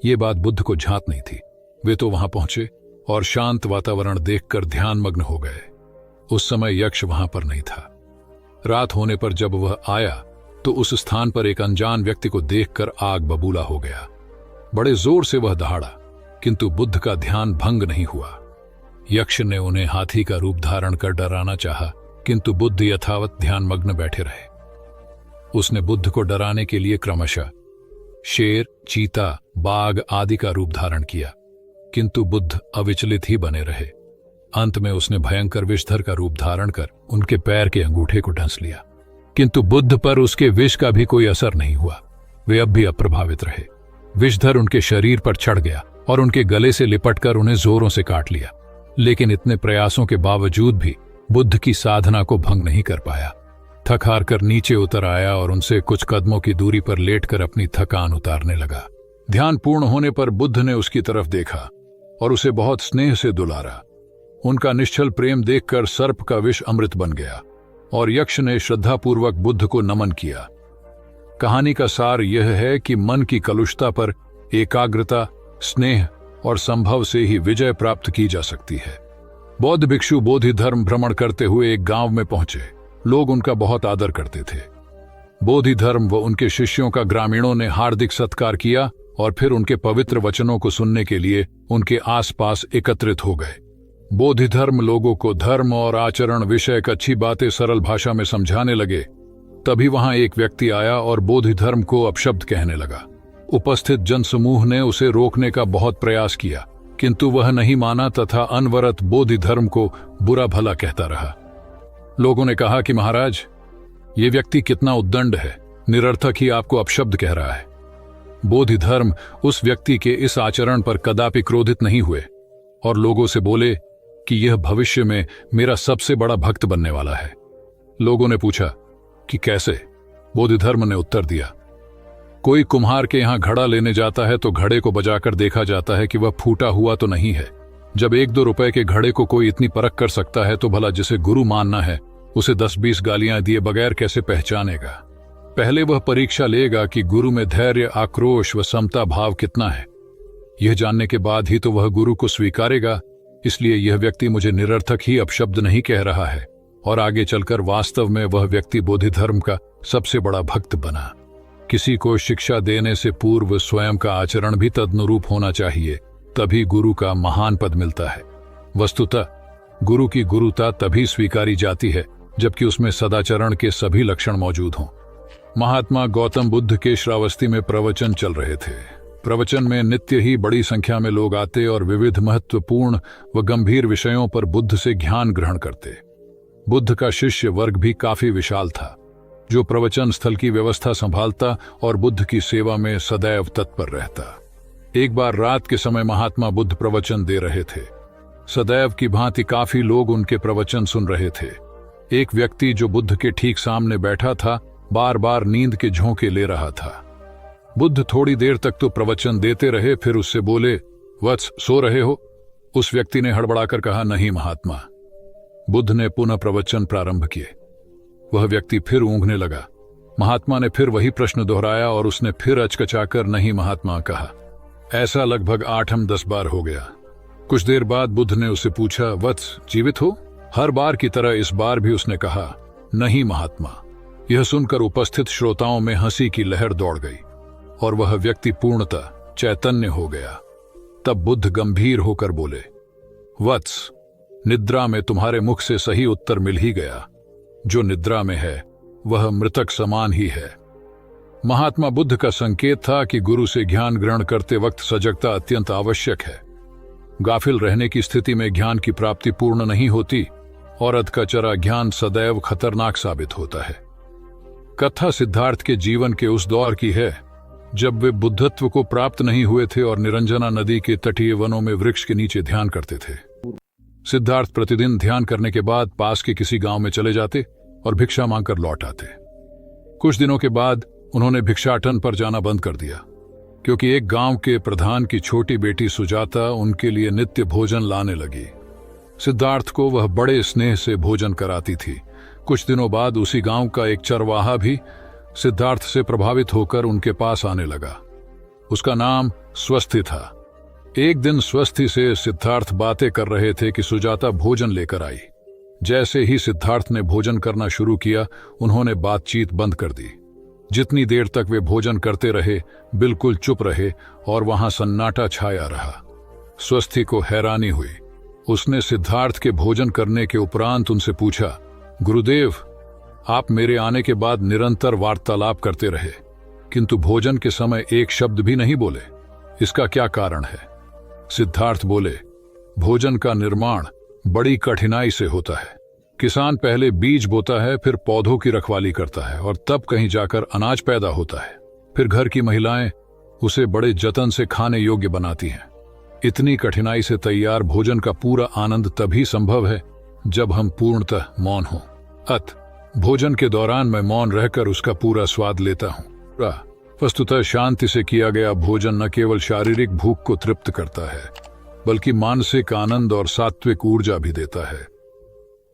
Speaker 4: ये बात बुद्ध को झांत नहीं थी। वे तो वहां पहुंचे और शांत वातावरण देखकर ध्यान मग्न हो गए। उस समय यक्ष वहां पर नहीं था। रात होने पर जब वह आया तो उस स्थान पर एक अनजान व्यक्ति को देखकर आग बबूला हो गया। बड़े जोर से वह दहाड़ा, किंतु बुद्ध का ध्यान भंग नहीं हुआ। यक्ष ने उन्हें हाथी का रूप धारण कर डराना चाहा, किंतु बुद्ध यथावत ध्यान मग्न बैठे रहे। उसने बुद्ध को डराने के लिए क्रमशः शेर, चीता, बाघ आदि का रूप धारण किया, किंतु बुद्ध अविचलित ही बने रहे। अंत में उसने भयंकर विषधर का रूप धारण कर उनके पैर के अंगूठे को ढंस लिया, किंतु बुद्ध पर उसके विष का भी कोई असर नहीं हुआ। वे अब भी अप्रभावित रहे। विषधर उनके शरीर पर चढ़ गया और उनके गले से लिपटकर उन्हें जोरों से काट लिया, लेकिन इतने प्रयासों के बावजूद भी बुद्ध की साधना को भंग नहीं कर पाया। थक हार कर नीचे उतर आया और उनसे कुछ कदमों की दूरी पर लेटकर अपनी थकान उतारने लगा। ध्यान पूर्ण होने पर बुद्ध ने उसकी तरफ देखा और उसे बहुत स्नेह से दुलारा। उनका निश्चल प्रेम देखकर सर्प का विष अमृत बन गया और यक्ष ने श्रद्धापूर्वक बुद्ध को नमन किया। कहानी का सार यह है कि मन की कलुषता पर एकाग्रता, स्नेह और संभव से ही विजय प्राप्त की जा सकती है। बौद्ध भिक्षु बोधि धर्म भ्रमण करते हुए एक गांव में पहुंचे। लोग उनका बहुत आदर करते थे। बोधि धर्म व उनके शिष्यों का ग्रामीणों ने हार्दिक सत्कार किया और फिर उनके पवित्र वचनों को सुनने के लिए उनके आसपास एकत्रित हो गए। बोधि धर्म लोगों को धर्म और आचरण विषयक अच्छी बातें सरल भाषा में समझाने लगे। तभी वहां एक व्यक्ति आया और बोधि धर्म को अपशब्द कहने लगा। उपस्थित जनसमूह ने उसे रोकने का बहुत प्रयास किया, किंतु वह नहीं माना तथा अनवरत बोधि धर्म को बुरा भला कहता रहा। लोगों ने कहा कि महाराज, ये व्यक्ति कितना उद्दंड है, निरर्थक ही आपको अपशब्द कह रहा है। बोधि धर्म उस व्यक्ति के इस आचरण पर कदापि क्रोधित नहीं हुए और लोगों से बोले कि यह भविष्य में मेरा सबसे बड़ा भक्त बनने वाला है। लोगों ने पूछा कि कैसे? बोधि धर्म ने उत्तर दिया, कोई कुम्हार के यहां घड़ा लेने जाता है तो घड़े को बजाकर देखा जाता है कि वह फूटा हुआ तो नहीं है। जब 1-2 रुपए के घड़े को कोई इतनी परख कर सकता है तो भला जिसे गुरु मानना है उसे 10-20 गालियां दिए बगैर कैसे पहचानेगा? पहले वह परीक्षा लेगा कि गुरु में धैर्य, आक्रोश व समता भाव कितना है। यह जानने के बाद ही तो वह गुरु को स्वीकारेगा। इसलिए यह व्यक्ति मुझे निरर्थक ही अपशब्द नहीं कह रहा है। और आगे चलकर वास्तव में वह व्यक्ति बोधि धर्म का सबसे बड़ा भक्त बना। किसी को शिक्षा देने से पूर्व स्वयं का आचरण भी तदनुरूप होना चाहिए, तभी गुरु का महान पद मिलता है। वस्तुतः गुरु की गुरुता तभी स्वीकारी जाती है जबकि उसमें सदाचरण के सभी लक्षण मौजूद हों। महात्मा गौतम बुद्ध के श्रावस्ती में प्रवचन चल रहे थे। प्रवचन में नित्य ही बड़ी संख्या में लोग आते और विविध महत्वपूर्ण व गंभीर विषयों पर बुद्ध से ज्ञान ग्रहण करते। बुद्ध का शिष्य वर्ग भी काफी विशाल था, जो प्रवचन स्थल की व्यवस्था संभालता और बुद्ध की सेवा में सदैव तत्पर रहता। एक बार रात के समय महात्मा बुद्ध प्रवचन दे रहे थे। सदैव की भांति काफी लोग उनके प्रवचन सुन रहे थे। एक व्यक्ति जो बुद्ध के ठीक सामने बैठा था, बार बार नींद के झोंके ले रहा था। बुद्ध थोड़ी देर तक तो प्रवचन देते रहे, फिर उससे बोले, वत्स, सो रहे हो? उस व्यक्ति ने हड़बड़ाकर कहा, नहीं महात्मा। बुद्ध ने पुनः प्रवचन प्रारंभ किए। वह व्यक्ति फिर ऊँघने लगा। महात्मा ने फिर वही प्रश्न दोहराया और उसने फिर अचकचाकर नहीं महात्मा कहा। ऐसा लगभग 8-10 बार हो गया। कुछ देर बाद बुद्ध ने उससे पूछा, वत्स, जीवित हो? हर बार की तरह इस बार भी उसने कहा, नहीं महात्मा। यह सुनकर उपस्थित श्रोताओं में हंसी की लहर दौड़ गई और वह व्यक्ति पूर्णतः चैतन्य हो गया। तब बुद्ध गंभीर होकर बोले, वत्स, निद्रा में तुम्हारे मुख से सही उत्तर मिल ही गया। जो निद्रा में है वह मृतक समान ही है। महात्मा बुद्ध का संकेत था कि गुरु से ज्ञान ग्रहण करते वक्त सजगता अत्यंत आवश्यक है। गाफिल रहने की स्थिति में ज्ञान की प्राप्ति पूर्ण नहीं होती और अधकचरा ज्ञान सदैव खतरनाक साबित होता है। कथा सिद्धार्थ के जीवन के उस दौर की है जब वे बुद्धत्व को प्राप्त नहीं हुए थे और निरंजना नदी के तटीय वनों में वृक्ष के नीचे ध्यान करते थे। सिद्धार्थ प्रतिदिन ध्यान करने के बाद पास के किसी गांव में चले जाते और भिक्षा मांगकर लौट आते। कुछ दिनों के बाद उन्होंने भिक्षाटन पर जाना बंद कर दिया, क्योंकि एक गांव के प्रधान की छोटी बेटी सुजाता उनके लिए नित्य भोजन लाने लगी। सिद्धार्थ को वह बड़े स्नेह से भोजन कराती थी। कुछ दिनों बाद उसी गांव का एक चरवाहा भी सिद्धार्थ से प्रभावित होकर उनके पास आने लगा। उसका नाम स्वस्थी था। एक दिन स्वस्थी से सिद्धार्थ बातें कर रहे थे कि सुजाता भोजन लेकर आई। जैसे ही सिद्धार्थ ने भोजन करना शुरू किया, उन्होंने बातचीत बंद कर दी। जितनी देर तक वे भोजन करते रहे, बिल्कुल चुप रहे और वहां सन्नाटा छाया रहा। स्वस्थी को हैरानी हुई। उसने सिद्धार्थ के भोजन करने के उपरांत उनसे पूछा, गुरुदेव, आप मेरे आने के बाद निरंतर वार्तालाप करते रहे, किंतु भोजन के समय एक शब्द भी नहीं बोले। इसका क्या कारण है? सिद्धार्थ बोले, भोजन का निर्माण बड़ी कठिनाई से होता है। किसान पहले बीज बोता है, फिर पौधों की रखवाली करता है और तब कहीं जाकर अनाज पैदा होता है। फिर घर की महिलाएं उसे बड़े जतन से खाने योग्य बनाती हैं। इतनी कठिनाई से तैयार भोजन का पूरा आनंद तभी संभव है जब हम पूर्णतः मौन हों। भोजन के दौरान मैं मौन रहकर उसका पूरा स्वाद लेता हूँ। वस्तुतः शांति से किया गया भोजन न केवल शारीरिक भूख को तृप्त करता है, बल्कि मानसिक आनंद और सात्विक ऊर्जा भी देता है।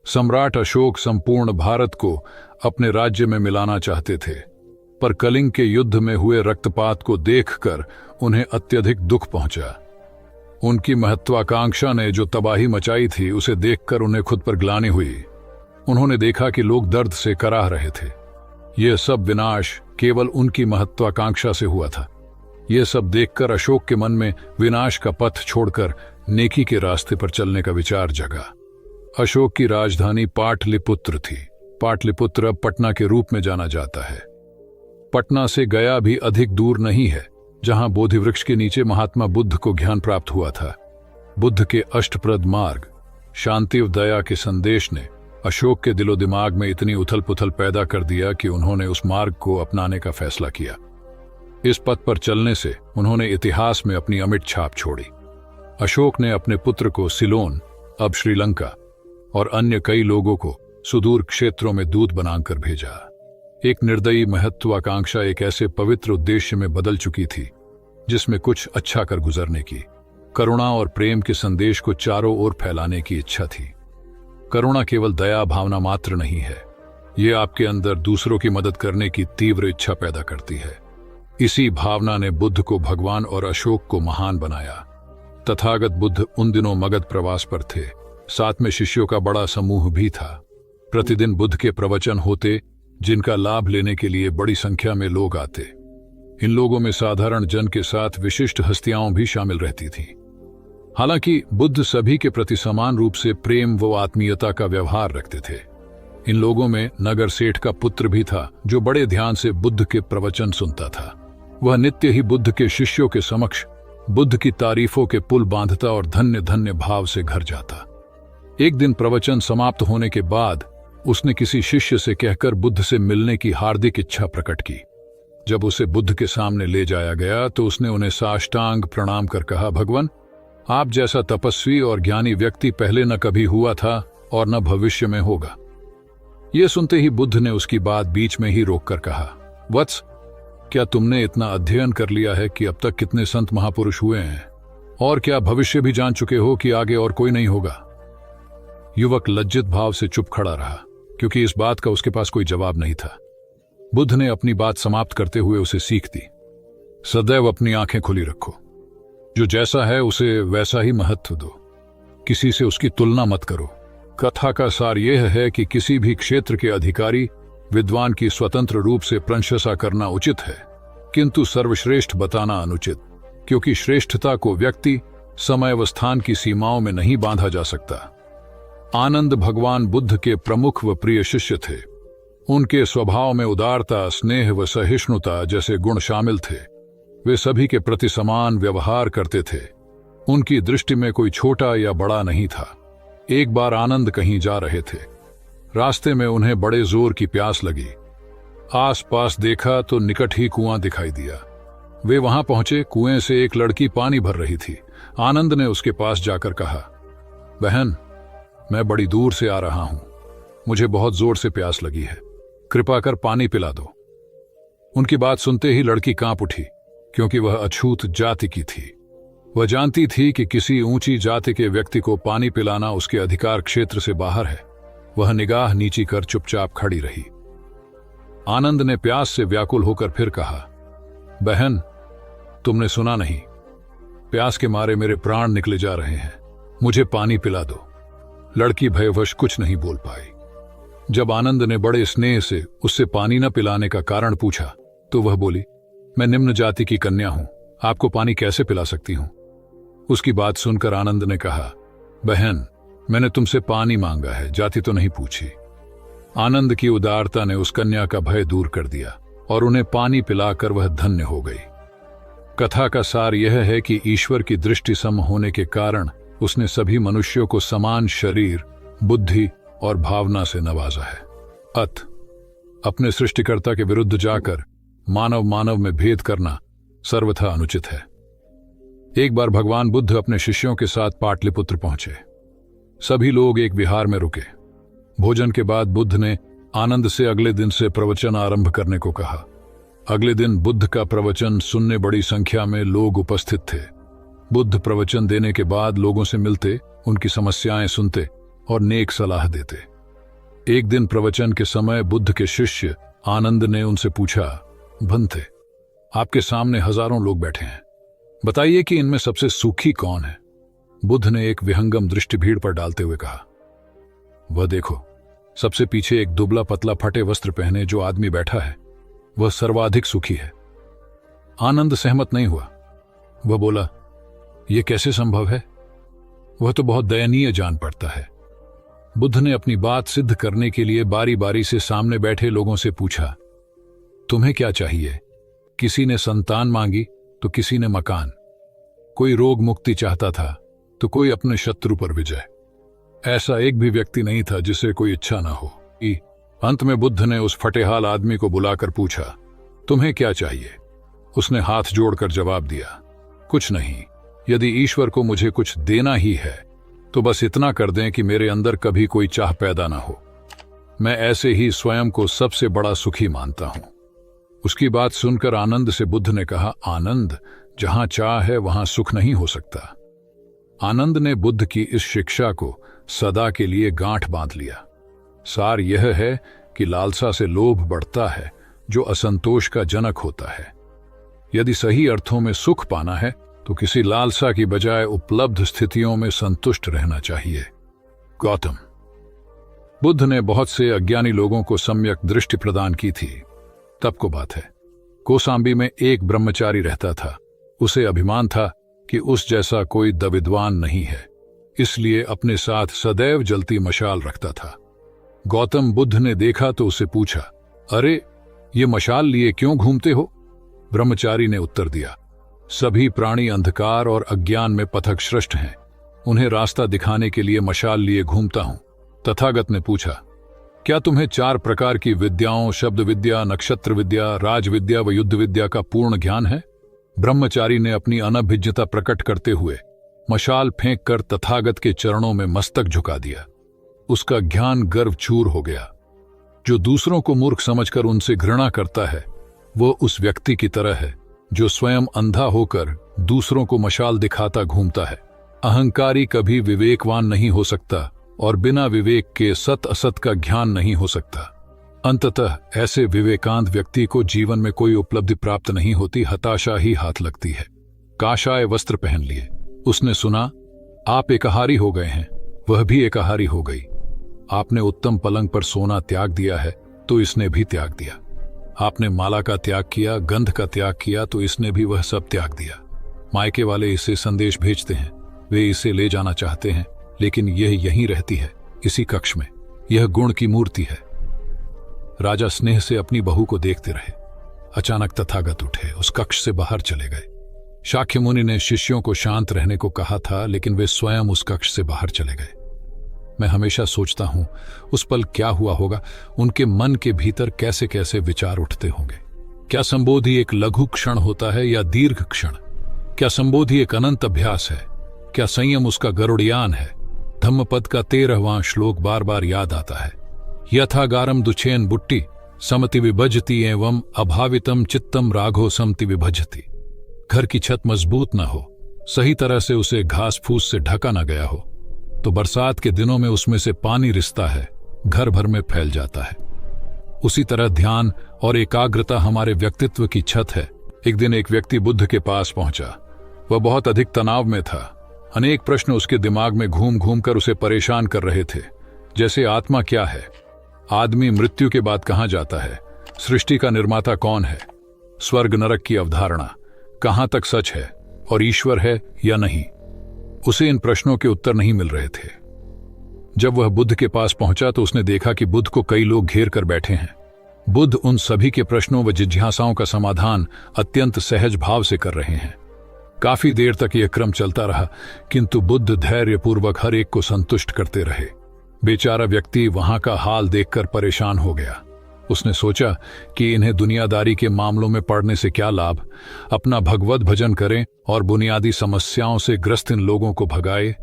Speaker 4: सम्राट अशोक संपूर्ण भारत को अपने राज्य में मिलाना चाहते थे, पर कलिंग के युद्ध में हुए रक्तपात को देखकर उन्हें अत्यधिक दुख पहुंचा। उनकी महत्वाकांक्षा ने जो तबाही मचाई थी, उसे देखकर उन्हें खुद पर ग्लानि हुई। उन्होंने देखा कि लोग दर्द से कराह रहे थे। यह सब विनाश केवल उनकी महत्वाकांक्षा से हुआ था। यह सब देखकर अशोक के मन में विनाश का पथ छोड़कर नेकी के रास्ते पर चलने का विचार जगा। अशोक की राजधानी पाटलिपुत्र थी। पाटलिपुत्र अब पटना के रूप में जाना जाता है। पटना से गया भी अधिक दूर नहीं है, जहां बोधि वृक्ष के नीचे महात्मा बुद्ध को ज्ञान प्राप्त हुआ था। बुद्ध के अष्टप्रद मार्ग, शांति व दया के संदेश ने अशोक के दिलो दिमाग में इतनी उथल पुथल पैदा कर दिया कि उन्होंने उस मार्ग को अपनाने का फैसला किया। इस पथ पर चलने से उन्होंने इतिहास में अपनी अमिट छाप छोड़ी। अशोक ने अपने पुत्र को सिलोन, अब श्रीलंका, और अन्य कई लोगों को सुदूर क्षेत्रों में दूत बनाकर भेजा। एक निर्दयी महत्वाकांक्षा एक ऐसे पवित्र उद्देश्य में बदल चुकी थी जिसमें कुछ अच्छा कर गुजरने की, करुणा और प्रेम के संदेश को चारों ओर फैलाने की इच्छा थी। करुणा केवल दया भावना मात्र नहीं है, ये आपके अंदर दूसरों की मदद करने की तीव्र इच्छा पैदा करती है। इसी भावना ने बुद्ध को भगवान और अशोक को महान बनाया। तथागत बुद्ध उन दिनों मगध प्रवास पर थे। साथ में शिष्यों का बड़ा समूह भी था। प्रतिदिन बुद्ध के प्रवचन होते, जिनका लाभ लेने के लिए बड़ी संख्या में लोग आते। इन लोगों में साधारण जन के साथ विशिष्ट हस्तियां भी शामिल रहती थीं। हालांकि बुद्ध सभी के प्रति समान रूप से प्रेम व आत्मीयता का व्यवहार रखते थे। इन लोगों में नगर सेठ का पुत्र भी था, जो बड़े ध्यान से बुद्ध के प्रवचन सुनता था। वह नित्य ही बुद्ध के शिष्यों के समक्ष बुद्ध की तारीफों के पुल बांधता और धन्य धन्य भाव से घर जाता। एक दिन प्रवचन समाप्त होने के बाद उसने किसी शिष्य से कहकर बुद्ध से मिलने की हार्दिक इच्छा प्रकट की। जब उसे बुद्ध के सामने ले जाया गया तो उसने उन्हें साष्टांग प्रणाम कर कहा, भगवान, आप जैसा तपस्वी और ज्ञानी व्यक्ति पहले न कभी हुआ था और न भविष्य में होगा। यह सुनते ही बुद्ध ने उसकी बात बीच में ही रोककर कहा, वत्स, क्या तुमने इतना अध्ययन कर लिया है कि अब तक कितने संत महापुरुष हुए हैं, और क्या भविष्य भी जान चुके हो कि आगे और कोई नहीं होगा? युवक लज्जित भाव से चुप खड़ा रहा, क्योंकि इस बात का उसके पास कोई जवाब नहीं था। बुद्ध ने अपनी बात समाप्त करते हुए उसे सीख दी, सदैव अपनी आंखें खुली रखो। जो जैसा है उसे वैसा ही महत्व दो, किसी से उसकी तुलना मत करो। कथा का सार यह है कि किसी भी क्षेत्र के अधिकारी विद्वान की स्वतंत्र रूप से प्रशंसा करना उचित है, किंतु सर्वश्रेष्ठ बताना अनुचित, क्योंकि श्रेष्ठता को व्यक्ति, समय व स्थान की सीमाओं में नहीं बांधा जा सकता। आनंद भगवान बुद्ध के प्रमुख व प्रिय शिष्य थे। उनके स्वभाव में उदारता, स्नेह व सहिष्णुता जैसे गुण शामिल थे। वे सभी के प्रति समान व्यवहार करते थे। उनकी दृष्टि में कोई छोटा या बड़ा नहीं था। एक बार आनंद कहीं जा रहे थे। रास्ते में उन्हें बड़े जोर की प्यास लगी। आसपास देखा तो निकट ही कुआं दिखाई दिया। वे वहां पहुंचे। कुएं से एक लड़की पानी भर रही थी। आनंद ने उसके पास जाकर कहा, बहन, मैं बड़ी दूर से आ रहा हूं, मुझे बहुत जोर से प्यास लगी है, कृपा कर पानी पिला दो। उनकी बात सुनते ही लड़की कांप उठी, क्योंकि वह अछूत जाति की थी। वह जानती थी कि किसी ऊंची जाति के व्यक्ति को पानी पिलाना उसके अधिकार क्षेत्र से बाहर है। वह निगाह नीची कर चुपचाप खड़ी रही। आनंद ने प्यास से व्याकुल होकर फिर कहा, बहन, तुमने सुना नहीं, प्यास के मारे मेरे प्राण निकले जा रहे हैं, मुझे पानी पिला दो। लड़की भयवश कुछ नहीं बोल पाई। जब आनंद ने बड़े स्नेह से उससे पानी न पिलाने का कारण पूछा तो वह बोली, मैं निम्न जाति की कन्या हूं, आपको पानी कैसे पिला सकती हूं? उसकी बात सुनकर आनंद ने कहा, बहन, मैंने तुमसे पानी मांगा है, जाति तो नहीं पूछी। आनंद की उदारता ने उस कन्या का भय दूर कर दिया और उन्हें पानी पिलाकर वह धन्य हो गई। कथा का सार यह है कि ईश्वर की दृष्टि सम होने के कारण उसने सभी मनुष्यों को समान शरीर, बुद्धि और भावना से नवाजा है। अपने सृष्टिकर्ता के विरुद्ध जाकर मानव मानव में भेद करना सर्वथा अनुचित है। एक बार भगवान बुद्ध अपने शिष्यों के साथ पाटलिपुत्र पहुंचे। सभी लोग एक विहार में रुके। भोजन के बाद बुद्ध ने आनंद से अगले दिन से प्रवचन आरंभ करने को कहा। अगले दिन बुद्ध का प्रवचन सुनने बड़ी संख्या में लोग उपस्थित थे। बुद्ध प्रवचन देने के बाद लोगों से मिलते, उनकी समस्याएं सुनते और नेक सलाह देते। एक दिन प्रवचन के समय बुद्ध के शिष्य आनंद ने उनसे पूछा, भंते, आपके सामने हजारों लोग बैठे हैं, बताइए कि इनमें सबसे सुखी कौन है? बुद्ध ने एक विहंगम दृष्टि भीड़ पर डालते हुए कहा, वह देखो, सबसे पीछे एक दुबला पतला फटे वस्त्र पहने जो आदमी बैठा है, वह सर्वाधिक सुखी है। आनंद सहमत नहीं हुआ। वह बोला, यह कैसे संभव है? वह तो बहुत दयनीय जान पड़ता है। बुद्ध ने अपनी बात सिद्ध करने के लिए बारी बारी से सामने बैठे लोगों से पूछा, तुम्हें क्या चाहिए? किसी ने संतान मांगी तो किसी ने मकान, कोई रोग मुक्ति चाहता था तो कोई अपने शत्रु पर विजय। ऐसा एक भी व्यक्ति नहीं था जिसे कोई इच्छा ना हो। अंत में बुद्ध ने उस फटेहाल आदमी को बुलाकर पूछा, तुम्हें क्या चाहिए? उसने हाथ जोड़कर जवाब दिया, कुछ नहीं, यदि ईश्वर को मुझे कुछ देना ही है तो बस इतना कर दें कि मेरे अंदर कभी कोई चाह पैदा ना हो। मैं ऐसे ही स्वयं को सबसे बड़ा सुखी मानता हूं। उसकी बात सुनकर आनंद से बुद्ध ने कहा, आनंद, जहां चाह है वहां सुख नहीं हो सकता। आनंद ने बुद्ध की इस शिक्षा को सदा के लिए गांठ बांध लिया। सार यह है कि लालसा से लोभ बढ़ता है, जो असंतोष का जनक होता है। यदि सही अर्थों में सुख पाना है तो किसी लालसा की बजाय उपलब्ध स्थितियों में संतुष्ट रहना चाहिए। गौतम बुद्ध ने बहुत से अज्ञानी लोगों को सम्यक दृष्टि प्रदान की थी। तब को बात है, कोसांबी में एक ब्रह्मचारी रहता था। उसे अभिमान था कि उस जैसा कोई विद्वान नहीं है, इसलिए अपने साथ सदैव जलती मशाल रखता था। गौतम बुद्ध ने देखा तो उसे पूछा, अरे ये मशाल लिए क्यों घूमते हो? ब्रह्मचारी ने उत्तर दिया, सभी प्राणी अंधकार और अज्ञान में पथभ्रष्ट हैं, उन्हें रास्ता दिखाने के लिए मशाल लिए घूमता हूं। तथागत ने पूछा, क्या तुम्हें 4 प्रकार की विद्याओं, शब्द विद्या, नक्षत्र विद्या, राज विद्या व युद्ध विद्या का पूर्ण ज्ञान है? ब्रह्मचारी ने अपनी अनभिज्ञता प्रकट करते हुए मशाल फेंक कर तथागत के चरणों में मस्तक झुका दिया। उसका ज्ञान गर्व चूर हो गया। जो दूसरों को मूर्ख समझकर उनसे घृणा करता है, वो उस व्यक्ति की तरह है जो स्वयं अंधा होकर दूसरों को मशाल दिखाता घूमता है। अहंकारी कभी विवेकवान नहीं हो सकता और बिना विवेक के सत असत का ज्ञान नहीं हो सकता। अंततः ऐसे विवेकांत व्यक्ति को जीवन में कोई उपलब्धि प्राप्त नहीं होती, हताशा ही हाथ लगती है। काशाय वस्त्र पहन लिए। उसने सुना, आप एकाहारी हो गए हैं, वह भी एकाहारी हो गई। आपने उत्तम पलंग पर सोना त्याग दिया है तो इसने भी त्याग दिया। आपने माला का त्याग किया, गंध का त्याग किया तो इसने भी वह सब त्याग दिया। मायके वाले इसे संदेश भेजते हैं, वे इसे ले जाना चाहते हैं, लेकिन यह यहीं रहती है, इसी कक्ष में। यह गुण की मूर्ति है। राजा स्नेह से अपनी बहू को देखते रहे। अचानक तथागत उठे, उस कक्ष से बाहर चले गए। शाक्य मुनि ने शिष्यों को शांत रहने को कहा था, लेकिन वे स्वयं उस कक्ष से बाहर चले गए। मैं हमेशा सोचता हूं उस पल क्या हुआ होगा, उनके मन के भीतर कैसे कैसे विचार उठते होंगे। क्या संबोधि एक लघु क्षण होता है या दीर्घ क्षण? क्या संबोधि एक अनंत अभ्यास है? क्या संयम उसका गरुड़यान है? धम्मपद का 13वां श्लोक बार बार याद आता है। यथागारम दुछेन बुट्टी समति विभजति एवं अभावितम चित्तम राघो समति विभजति। घर की छत मजबूत न हो, सही तरह से उसे घास फूस से ढका न गया हो, तो बरसात के दिनों में उसमें से पानी रिसता है, घर भर में फैल जाता है। उसी तरह ध्यान और एकाग्रता हमारे व्यक्तित्व की छत है। एक दिन एक व्यक्ति बुद्ध के पास पहुंचा। वह बहुत अधिक तनाव में था। अनेक प्रश्न उसके दिमाग में घूम घूम कर उसे परेशान कर रहे थे, जैसे आत्मा क्या है, आदमी मृत्यु के बाद कहां जाता है, सृष्टि का निर्माता कौन है, स्वर्ग नरक की अवधारणा कहां तक सच है और ईश्वर है या नहीं। उसे इन प्रश्नों के उत्तर नहीं मिल रहे थे। जब वह बुद्ध के पास पहुंचा तो उसने देखा कि बुद्ध को कई लोग घेर कर बैठे हैं। बुद्ध उन सभी के प्रश्नों व जिज्ञासाओं का समाधान अत्यंत सहज भाव से कर रहे हैं। काफी देर तक यह क्रम चलता रहा, किंतु बुद्ध धैर्यपूर्वक हर एक को संतुष्ट करते रहे। बेचारा व्यक्ति वहां का हाल देखकर परेशान हो गया। उसने सोचा कि इन्हें दुनियादारी के मामलों में पड़ने से क्या लाभ, अपना भगवत भजन करें और बुनियादी समस्याओं से ग्रस्त इन लोगों को भगाए।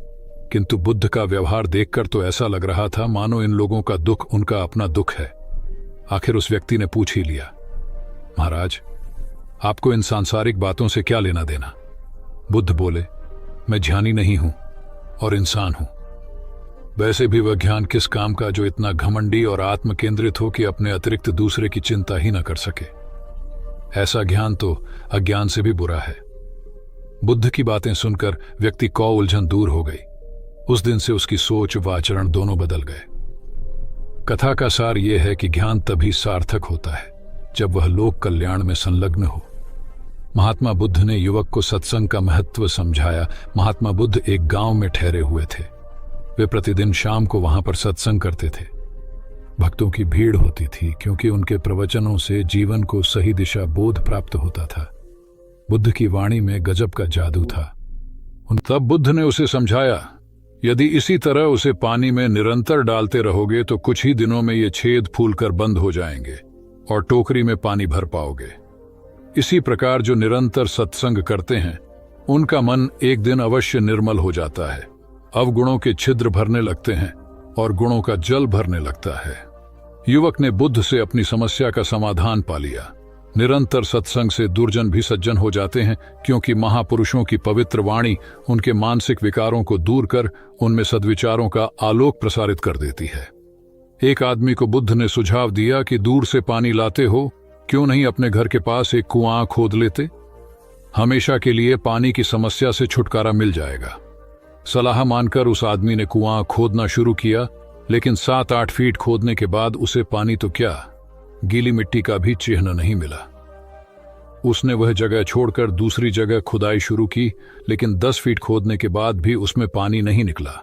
Speaker 4: किंतु बुद्ध का व्यवहार देखकर तो ऐसा लग रहा था मानो इन लोगों का दुख उनका अपना दुख है। आखिर उस व्यक्ति ने पूछ ही लिया, महाराज, आपको इन सांसारिक बातों से क्या लेना देना? बुद्ध बोले, मैं ज्ञानी नहीं हूं और इंसान हूं। वैसे भी वह ज्ञान किस काम का जो इतना घमंडी और आत्म केंद्रित हो कि अपने अतिरिक्त दूसरे की चिंता ही न कर सके। ऐसा ज्ञान तो अज्ञान से भी बुरा है। बुद्ध की बातें सुनकर व्यक्ति को उलझन दूर हो गई। उस दिन से उसकी सोच व आचरण दोनों बदल गए। कथा का सार यह है कि ज्ञान तभी सार्थक होता है जब वह लोक कल्याण में संलग्न हो। महात्मा बुद्ध ने युवक को सत्संग का महत्व समझाया। महात्मा बुद्ध एक गांव में ठहरे हुए थे। वे प्रतिदिन शाम को वहां पर सत्संग करते थे। भक्तों की भीड़ होती थी क्योंकि उनके प्रवचनों से जीवन को सही दिशा बोध प्राप्त होता था। बुद्ध की वाणी में गजब का जादू था। तब बुद्ध ने उसे समझाया, यदि इसी तरह उसे पानी में निरंतर डालते रहोगे तो कुछ ही दिनों में ये छेद फूलकर बंद हो जाएंगे और टोकरी में पानी भर पाओगे। इसी प्रकार जो निरंतर सत्संग करते हैं उनका मन एक दिन अवश्य निर्मल हो जाता है। अवगुणों के छिद्र भरने लगते हैं और गुणों का जल भरने लगता है। युवक ने बुद्ध से अपनी समस्या का समाधान पा लिया। निरंतर सत्संग से दुर्जन भी सज्जन हो जाते हैं, क्योंकि महापुरुषों की पवित्र वाणी उनके मानसिक विकारों को दूर कर उनमें सद्विचारों का आलोक प्रसारित कर देती है। एक आदमी को बुद्ध ने सुझाव दिया कि दूर से पानी लाते हो, क्यों नहीं अपने घर के पास एक कुआं खोद लेते? हमेशा के लिए पानी की समस्या से छुटकारा मिल जाएगा। सलाह मानकर उस आदमी ने कुआं खोदना शुरू किया, लेकिन 7-8 फीट खोदने के बाद उसे पानी तो क्या, गीली मिट्टी का भी चिन्ह नहीं मिला। उसने वह जगह छोड़कर दूसरी जगह खुदाई शुरू की, लेकिन 10 फीट खोदने के बाद भी उसमें पानी नहीं निकला।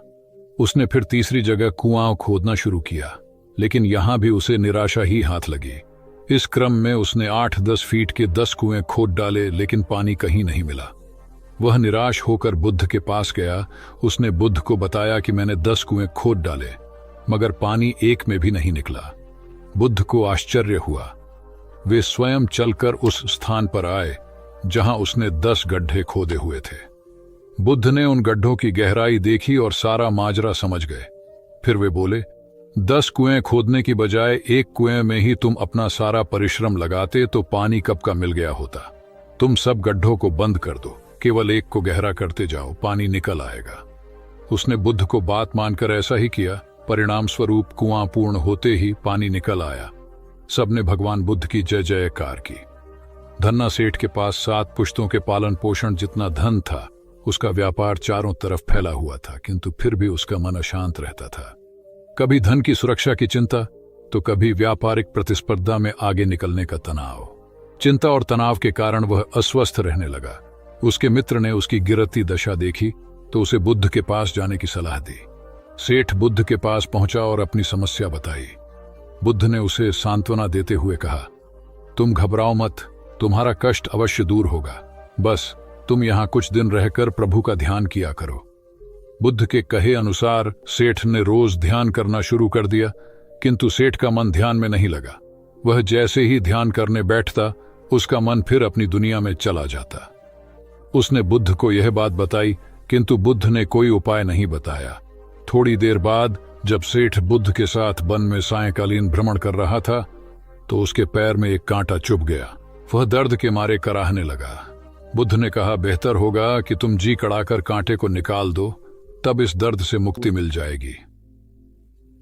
Speaker 4: उसने फिर तीसरी जगह कुआं खोदना शुरू किया, लेकिन यहां भी उसे निराशा ही हाथ लगी। इस क्रम में उसने 8-10 फीट के 10 कुएं खोद डाले, लेकिन पानी कहीं नहीं मिला। वह निराश होकर बुद्ध के पास गया। उसने बुद्ध को बताया कि मैंने 10 कुएं खोद डाले, मगर पानी एक में भी नहीं निकला। बुद्ध को आश्चर्य हुआ। वे स्वयं चलकर उस स्थान पर आए जहां उसने 10 गड्ढे खोदे हुए थे। बुद्ध ने उन गड्ढों की गहराई देखी और सारा माजरा समझ गए। फिर वे बोले, 10 कुएं खोदने की बजाय एक कुएं में ही तुम अपना सारा परिश्रम लगाते तो पानी कब का मिल गया होता। तुम सब गड्ढों को बंद कर दो, केवल एक को गहरा करते जाओ, पानी निकल आएगा। उसने बुद्ध को बात मानकर ऐसा ही किया। परिणाम स्वरूप कुआं पूर्ण होते ही पानी निकल आया। सबने भगवान बुद्ध की जय जयकार की। धन्ना सेठ के पास 7 पुश्तों के पालन पोषण जितना धन था। उसका व्यापार चारों तरफ फैला हुआ था, किंतु फिर भी उसका मन अशांत रहता था। कभी धन की सुरक्षा की चिंता, तो कभी व्यापारिक प्रतिस्पर्धा में आगे निकलने का तनाव। चिंता और तनाव के कारण वह अस्वस्थ रहने लगा। उसके मित्र ने उसकी गिरती दशा देखी तो उसे बुद्ध के पास जाने की सलाह दी। सेठ बुद्ध के पास पहुंचा और अपनी समस्या बताई। बुद्ध ने उसे सांत्वना देते हुए कहा, तुम घबराओ मत, तुम्हारा कष्ट अवश्य दूर होगा। बस तुम यहां कुछ दिन रहकर प्रभु का ध्यान किया करो। बुद्ध के कहे अनुसार सेठ ने रोज ध्यान करना शुरू कर दिया, किंतु सेठ का मन ध्यान में नहीं लगा। वह जैसे ही ध्यान करने बैठता, उसका मन फिर अपनी दुनिया में चला जाता। उसने बुद्ध को यह बात बताई, किंतु बुद्ध ने कोई उपाय नहीं बताया। थोड़ी देर बाद जब सेठ बुद्ध के साथ वन में सायंकालीन भ्रमण कर रहा था, तो उसके पैर में एक कांटा चुभ गया। वह दर्द के मारे कराहने लगा। बुद्ध ने कहा, बेहतर होगा कि तुम जी कड़ाकर कांटे को निकाल दो, तब इस दर्द से मुक्ति मिल जाएगी।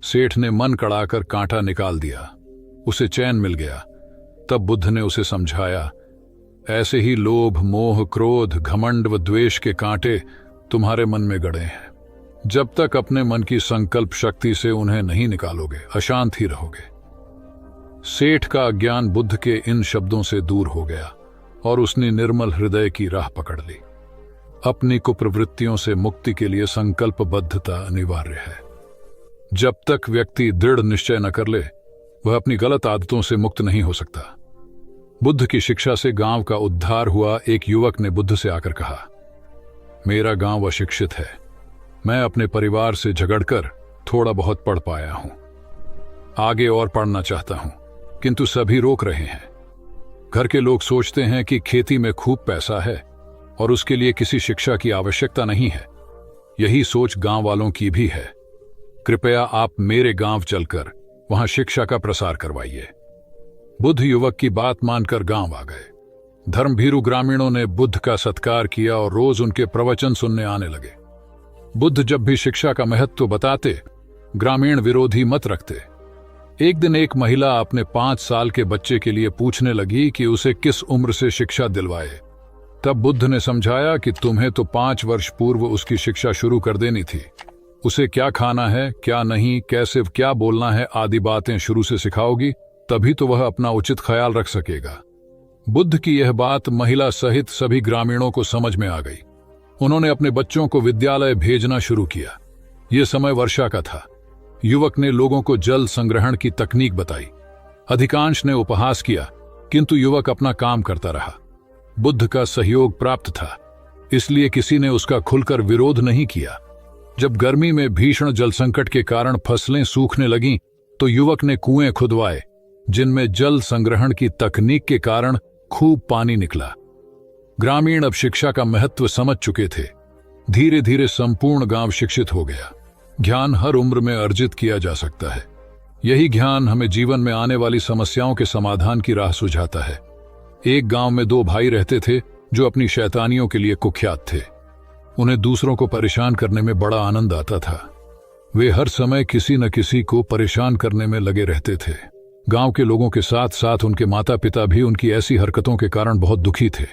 Speaker 4: सेठ ने मन कड़ाकर कांटा निकाल दिया। उसे चैन मिल गया। तब बुद्ध ने उसे समझाया, ऐसे ही लोभ, मोह, क्रोध, घमंड व द्वेष के कांटे तुम्हारे मन में गड़े हैं। जब तक अपने मन की संकल्प शक्ति से उन्हें नहीं निकालोगे, अशांत ही रहोगे। सेठ का अज्ञान बुद्ध के इन शब्दों से दूर हो गया और उसने निर्मल हृदय की राह पकड़ ली। अपनी कुप्रवृत्तियों से मुक्ति के लिए संकल्पबद्धता अनिवार्य है। जब तक व्यक्ति दृढ़ निश्चय न कर ले, वह अपनी गलत आदतों से मुक्त नहीं हो सकता। बुद्ध की शिक्षा से गांव का उद्धार हुआ। एक युवक ने बुद्ध से आकर कहा, मेरा गांव अशिक्षित है। मैं अपने परिवार से झगड़कर थोड़ा बहुत पढ़ पाया हूं। आगे और पढ़ना चाहता हूं, किंतु सभी रोक रहे हैं। घर के लोग सोचते हैं कि खेती में खूब पैसा है और उसके लिए किसी शिक्षा की आवश्यकता नहीं है। यही सोच गांव वालों की भी है। कृपया आप मेरे गांव चलकर वहां शिक्षा का प्रसार करवाइए। बुद्ध युवक की बात मानकर गांव आ गए। धर्मभीरू ग्रामीणों ने बुद्ध का सत्कार किया और रोज उनके प्रवचन सुनने आने लगे। बुद्ध जब भी शिक्षा का महत्व बताते, ग्रामीण विरोधी मत रखते। एक दिन एक महिला अपने 5 साल के बच्चे के लिए पूछने लगी कि उसे किस उम्र से शिक्षा दिलवाए। तब बुद्ध ने समझाया कि तुम्हें तो 5 वर्ष पूर्व उसकी शिक्षा शुरू कर देनी थी। उसे क्या खाना है, क्या नहीं, कैसे क्या बोलना है आदि बातें शुरू से सिखाओगी, तभी तो वह अपना उचित ख्याल रख सकेगा। बुद्ध की यह बात महिला सहित सभी ग्रामीणों को समझ में आ गई। उन्होंने अपने बच्चों को विद्यालय भेजना शुरू किया। यह समय वर्षा का था। युवक ने लोगों को जल संग्रहण की तकनीक बताई। अधिकांश ने उपहास किया, किंतु युवक अपना काम करता रहा। बुद्ध का सहयोग प्राप्त था, इसलिए किसी ने उसका खुलकर विरोध नहीं किया। जब गर्मी में भीषण जल संकट के कारण फसलें सूखने लगीं, तो युवक ने कुएं खुदवाए, जिनमें जल संग्रहण की तकनीक के कारण खूब पानी निकला। ग्रामीण अब शिक्षा का महत्व समझ चुके थे। धीरे धीरे संपूर्ण गांव शिक्षित हो गया। ज्ञान हर उम्र में अर्जित किया जा सकता है। यही ज्ञान हमें जीवन में आने वाली समस्याओं के समाधान की राह सुझाता है। एक गांव में 2 भाई रहते थे जो अपनी शैतानियों के लिए कुख्यात थे। उन्हें दूसरों को परेशान करने में बड़ा आनंद आता था। वे हर समय किसी न किसी को परेशान करने में लगे रहते थे। गांव के लोगों के साथ साथ उनके माता पिता भी उनकी ऐसी हरकतों के कारण बहुत दुखी थे।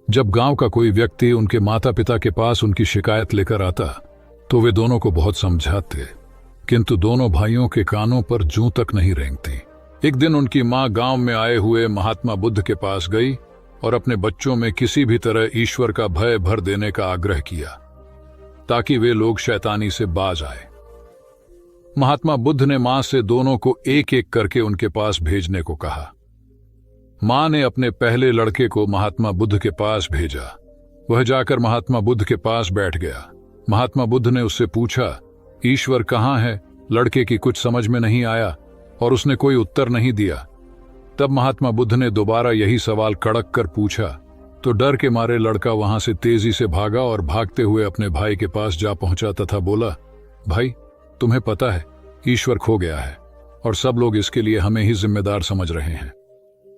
Speaker 4: जब गांव का कोई व्यक्ति उनके माता पिता के पास उनकी शिकायत लेकर आता, तो वे दोनों को बहुत समझाते, किंतु दोनों भाइयों के कानों पर जूं तक नहीं रेंगती। एक दिन उनकी मां गांव में आए हुए महात्मा बुद्ध के पास गई और अपने बच्चों में किसी भी तरह ईश्वर का भय भर देने का आग्रह किया ताकि वे लोग शैतानी से बाज आए। महात्मा बुद्ध ने मां से दोनों को एक एक करके उनके पास भेजने को कहा। मां ने अपने पहले लड़के को महात्मा बुद्ध के पास भेजा। वह जाकर महात्मा बुद्ध के पास बैठ गया। महात्मा बुद्ध ने उससे पूछा, ईश्वर कहाँ है? लड़के की कुछ समझ में नहीं आया और उसने कोई उत्तर नहीं दिया। तब महात्मा बुद्ध ने दोबारा यही सवाल कड़क कर पूछा तो डर के मारे लड़का वहां से तेजी से भागा और भागते हुए अपने भाई के पास जा पहुंचा तथा बोला, भाई, तुम्हें पता है ईश्वर खो गया है और सब लोग इसके लिए हमें ही जिम्मेदार समझ रहे हैं।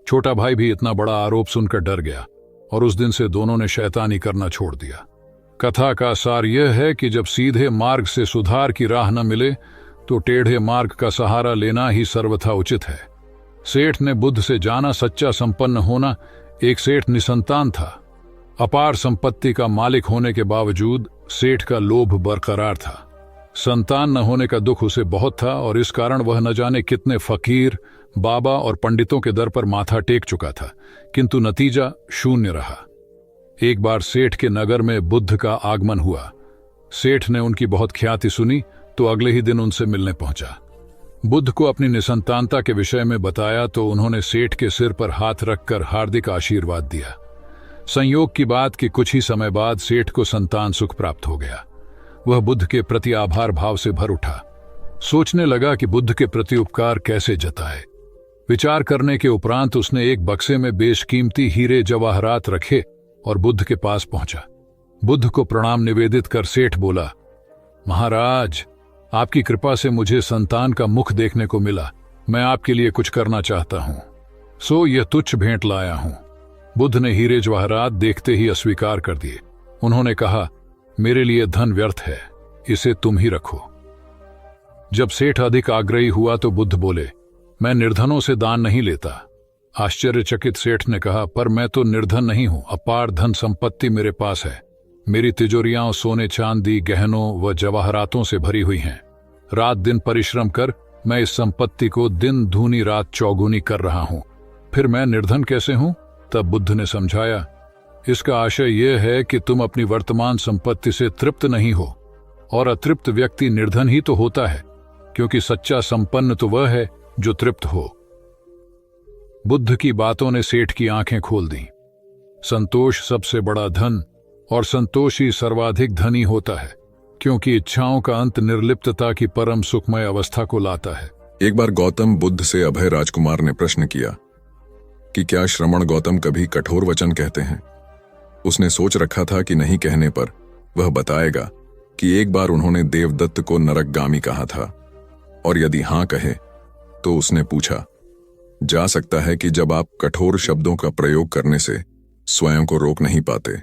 Speaker 4: छोटा भाई भी इतना बड़ा आरोप सुनकर डर गया और उस दिन से दोनों ने शैतानी करना छोड़ दिया। कथा का सार यह है कि जब सीधे मार्ग से सुधार की राह न मिले तो टेढ़े मार्ग का सहारा लेना ही सर्वथा उचित है। सेठ ने बुद्ध से जाना सच्चा संपन्न होना। एक सेठ निसंतान था। अपार संपत्ति का मालिक होने के बावजूद सेठ का लोभ बरकरार था। संतान न होने का दुख उसे बहुत था और इस कारण वह न जाने कितने फकीर, बाबा और पंडितों के दर पर माथा टेक चुका था, किंतु नतीजा शून्य रहा। एक बार सेठ के नगर में बुद्ध का आगमन हुआ। सेठ ने उनकी बहुत ख्याति सुनी तो अगले ही दिन उनसे मिलने पहुंचा। बुद्ध को अपनी निसंतानता के विषय में बताया तो उन्होंने सेठ के सिर पर हाथ रखकर हार्दिक आशीर्वाद दिया। संयोग की बात कि कुछ ही समय बाद सेठ को संतान सुख प्राप्त हो गया। वह बुद्ध के प्रति आभार भाव से भर उठा। सोचने लगा कि बुद्ध के प्रति उपकार कैसे जताए। विचार करने के उपरांत उसने एक बक्से में बेशकीमती हीरे जवाहरात रखे और बुद्ध के पास पहुंचा। बुद्ध को प्रणाम निवेदित कर सेठ बोला, महाराज, आपकी कृपा से मुझे संतान का मुख देखने को मिला। मैं आपके लिए कुछ करना चाहता हूं, सो यह तुच्छ भेंट लाया हूं। बुद्ध ने हीरे जवाहरात देखते ही अस्वीकार कर दिए। उन्होंने कहा, मेरे लिए धन व्यर्थ है, इसे तुम ही रखो। जब सेठ अधिक आग्रही हुआ तो बुद्ध बोले, मैं निर्धनों से दान नहीं लेता। आश्चर्यचकित सेठ ने कहा, पर मैं तो निर्धन नहीं हूं, अपार धन संपत्ति मेरे पास है। मेरी तिजोरियां सोने चांदी गहनों व जवाहरातों से भरी हुई हैं। रात दिन परिश्रम कर मैं इस संपत्ति को दिन दूनी रात चौगुनी कर रहा हूं, फिर मैं निर्धन कैसे हूं? तब बुद्ध ने समझाया, इसका आशय यह है कि तुम अपनी वर्तमान संपत्ति से तृप्त नहीं हो, और अतृप्त व्यक्ति निर्धन ही तो होता है, क्योंकि सच्चा संपन्न तो वह है जो तृप्त हो। बुद्ध की बातों ने सेठ की आंखें खोल दी। संतोष सबसे बड़ा धन और संतोष ही सर्वाधिक धनी होता है, क्योंकि इच्छाओं का अंत निर्लिप्तता की परम सुखमय अवस्था को लाता है।
Speaker 2: एक बार गौतम बुद्ध से अभय राजकुमार ने प्रश्न किया कि क्या श्रमण गौतम कभी कठोर वचन कहते हैं। उसने सोच रखा था कि नहीं कहने पर वह बताएगा कि एक बार उन्होंने देवदत्त को नरकगामी कहा था, और यदि हां कहे तो उसने पूछा, जा सकता है कि जब आप कठोर शब्दों का प्रयोग करने से स्वयं को रोक नहीं पाते,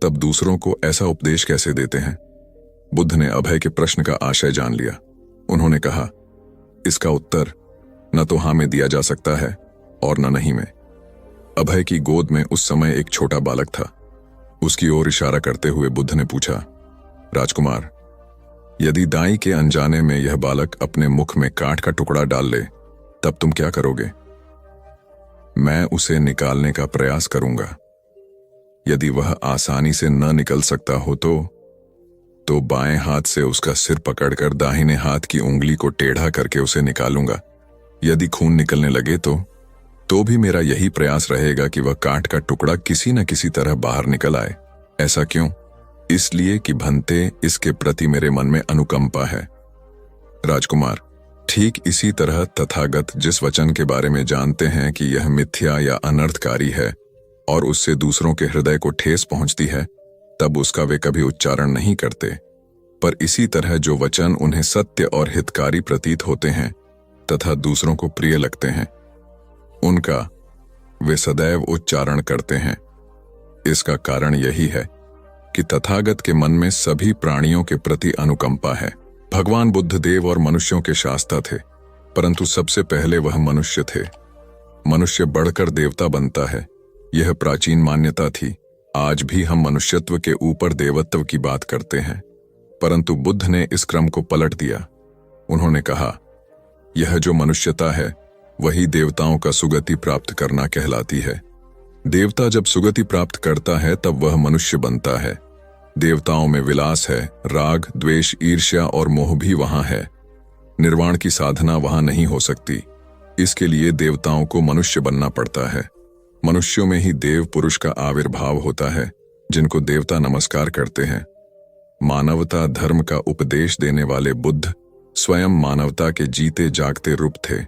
Speaker 2: तब दूसरों को ऐसा उपदेश कैसे देते हैं? बुद्ध ने अभय के प्रश्न का आशय जान लिया। उन्होंने कहा, इसका उत्तर न तो हां में दिया जा सकता है और न नहीं में। अभय की गोद में उस समय एक छोटा बालक था। उसकी ओर इशारा करते हुए बुद्ध ने पूछा, राजकुमार, यदि दाई के अनजाने में यह बालक अपने मुख में कांट का टुकड़ा डाल ले, तब तुम क्या करोगे? मैं उसे निकालने का प्रयास करूंगा। यदि वह आसानी से न निकल सकता हो तो बाएं हाथ से उसका सिर पकड़कर दाहिने हाथ की उंगली को टेढ़ा करके उसे निकालूंगा। यदि खून निकलने लगे तो भी मेरा यही प्रयास रहेगा कि वह कांट का टुकड़ा किसी न किसी तरह बाहर निकल आए। ऐसा क्यों? इसलिए कि भंते, इसके प्रति मेरे मन में अनुकंपा है। राजकुमार, ठीक इसी तरह तथागत जिस वचन के बारे में जानते हैं कि यह मिथ्या या अनर्थकारी है और उससे दूसरों के हृदय को ठेस पहुंचती है, तब उसका वे कभी उच्चारण नहीं करते। पर इसी तरह जो वचन उन्हें सत्य और हितकारी प्रतीत होते हैं तथा दूसरों को प्रिय लगते हैं, उनका वे सदैव उच्चारण करते हैं। इसका कारण यही है कि तथागत के मन में सभी प्राणियों के प्रति अनुकंपा है। भगवान बुद्ध देव और मनुष्यों के शास्ता थे, परंतु सबसे पहले वह मनुष्य थे। मनुष्य बढ़कर देवता बनता है, यह प्राचीन मान्यता थी। आज भी हम मनुष्यत्व के ऊपर देवत्व की बात करते हैं, परंतु बुद्ध ने इस क्रम को पलट दिया। उन्होंने कहा, यह जो मनुष्यता है वही देवताओं का सुगति प्राप्त करना कहलाती है। देवता जब सुगति प्राप्त करता है तब वह मनुष्य बनता है। देवताओं में विलास है, राग, द्वेष, ईर्ष्या और मोह भी वहां है। निर्वाण की साधना वहां नहीं हो सकती। इसके लिए देवताओं को मनुष्य बनना पड़ता है। मनुष्यों में ही देव पुरुष का आविर्भाव होता है, जिनको देवता नमस्कार करते हैं। मानवता धर्म का उपदेश देने वाले बुद्ध स्वयं मानवता के जीते जागते रूप थे।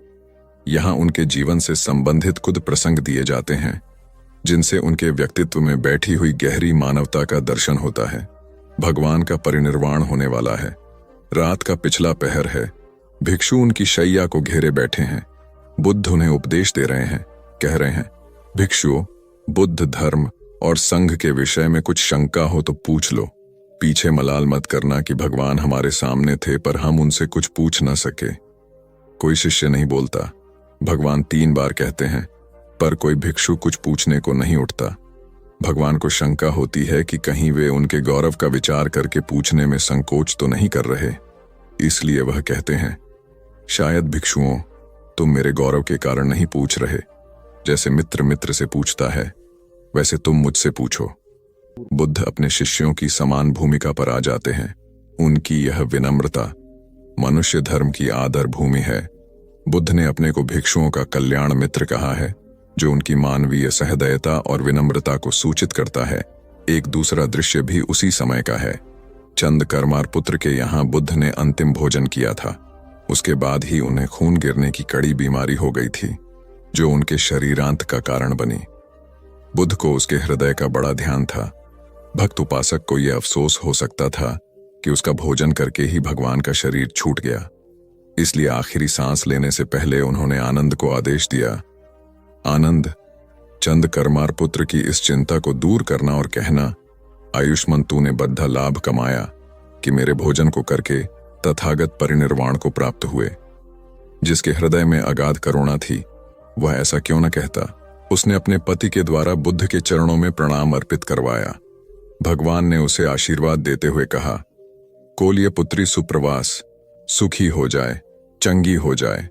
Speaker 2: यहाँ उनके जीवन से संबंधित कुछ प्रसंग दिए जाते हैं, जिनसे उनके व्यक्तित्व में बैठी हुई गहरी मानवता का दर्शन होता है। भगवान का परिनिर्वाण होने वाला है। रात का पिछला पहर है। भिक्षु उनकी शैया को घेरे बैठे हैं। बुद्ध उन्हें उपदेश दे रहे हैं। कह रहे हैं, भिक्षुओं, बुद्ध धर्म और संघ के विषय में कुछ शंका हो तो पूछ लो। पीछे मलाल मत करना कि भगवान हमारे सामने थे पर हम उनसे कुछ पूछ न सके। कोई शिष्य नहीं बोलता। भगवान 3 बार कहते हैं, पर कोई भिक्षु कुछ पूछने को नहीं उठता। भगवान को शंका होती है कि कहीं वे उनके गौरव का विचार करके पूछने में संकोच तो नहीं कर रहे। इसलिए वह कहते हैं, शायद भिक्षुओं, तुम मेरे गौरव के कारण नहीं पूछ रहे। जैसे मित्र मित्र से पूछता है, वैसे तुम मुझसे पूछो। बुद्ध अपने शिष्यों की समान भूमिका पर आ जाते हैं। उनकी यह विनम्रता मनुष्य धर्म की आदर भूमि है। बुद्ध ने अपने को भिक्षुओं का कल्याण मित्र कहा है, जो उनकी मानवीय सहृदयता और विनम्रता को सूचित करता है। एक दूसरा दृश्य भी उसी समय का है। चंद कर्मार पुत्र के यहाँ बुद्ध ने अंतिम भोजन किया था। उसके बाद ही उन्हें खून गिरने की कड़ी बीमारी हो गई थी, जो उनके शरीरांत का कारण बनी। बुद्ध को उसके हृदय का बड़ा ध्यान था। भक्त उपासक को यह अफसोस हो सकता था कि उसका भोजन करके ही भगवान का शरीर छूट गया। इसलिए आखिरी सांस लेने से पहले उन्होंने आनंद को आदेश दिया, आनंद, चंद कर्मार पुत्र की इस चिंता को दूर करना और कहना, आयुष्मान तूने बद्धा लाभ कमाया कि मेरे भोजन को करके तथागत परिनिर्वाण को प्राप्त हुए। जिसके हृदय में अगाध करुणा थी, वह ऐसा क्यों न कहता। उसने अपने पति के द्वारा बुद्ध के चरणों में प्रणाम अर्पित करवाया। भगवान ने उसे आशीर्वाद देते हुए कहा, कोलिय पुत्री सुप्रवास, सुखी हो जाए, चंगी हो जाए।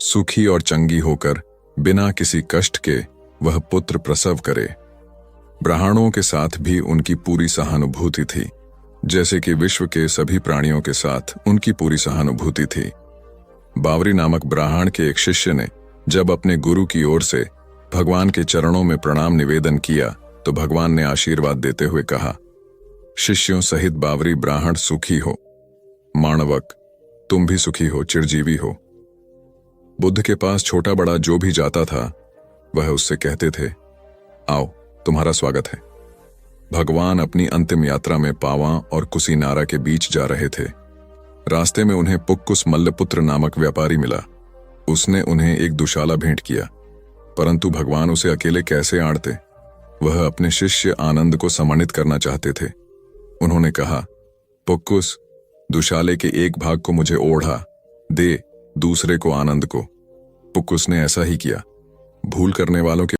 Speaker 2: सुखी और चंगी होकर बिना किसी कष्ट के वह पुत्र प्रसव करे। ब्राह्मणों के साथ भी उनकी पूरी सहानुभूति थी, जैसे कि विश्व के सभी प्राणियों के साथ उनकी पूरी सहानुभूति थी। बावरी नामक ब्राह्मण के एक शिष्य ने जब अपने गुरु की ओर से भगवान के चरणों में प्रणाम निवेदन किया तो भगवान ने आशीर्वाद देते हुए कहा, शिष्यों सहित बावरी ब्राह्मण सुखी हो। माणवक, तुम भी सुखी हो, चिरजीवी हो। बुद्ध के पास छोटा बड़ा जो भी जाता था, वह उससे कहते थे, आओ, तुम्हारा स्वागत है। भगवान अपनी अंतिम यात्रा में पावा और कुशीनारा के बीच जा रहे थे। रास्ते में उन्हें पुक्कुस मल्लपुत्र नामक व्यापारी मिला। उसने उन्हें एक दुशाला भेंट किया, परंतु भगवान उसे अकेले कैसे आड़ते। वह अपने शिष्य आनंद को सम्मानित करना चाहते थे। उन्होंने कहा, पुक्कुस, दुशाले के एक भाग को मुझे ओढ़ा दे, दूसरे को आनंद को। पुक्कुस ने ऐसा ही किया। भूल करने वालों के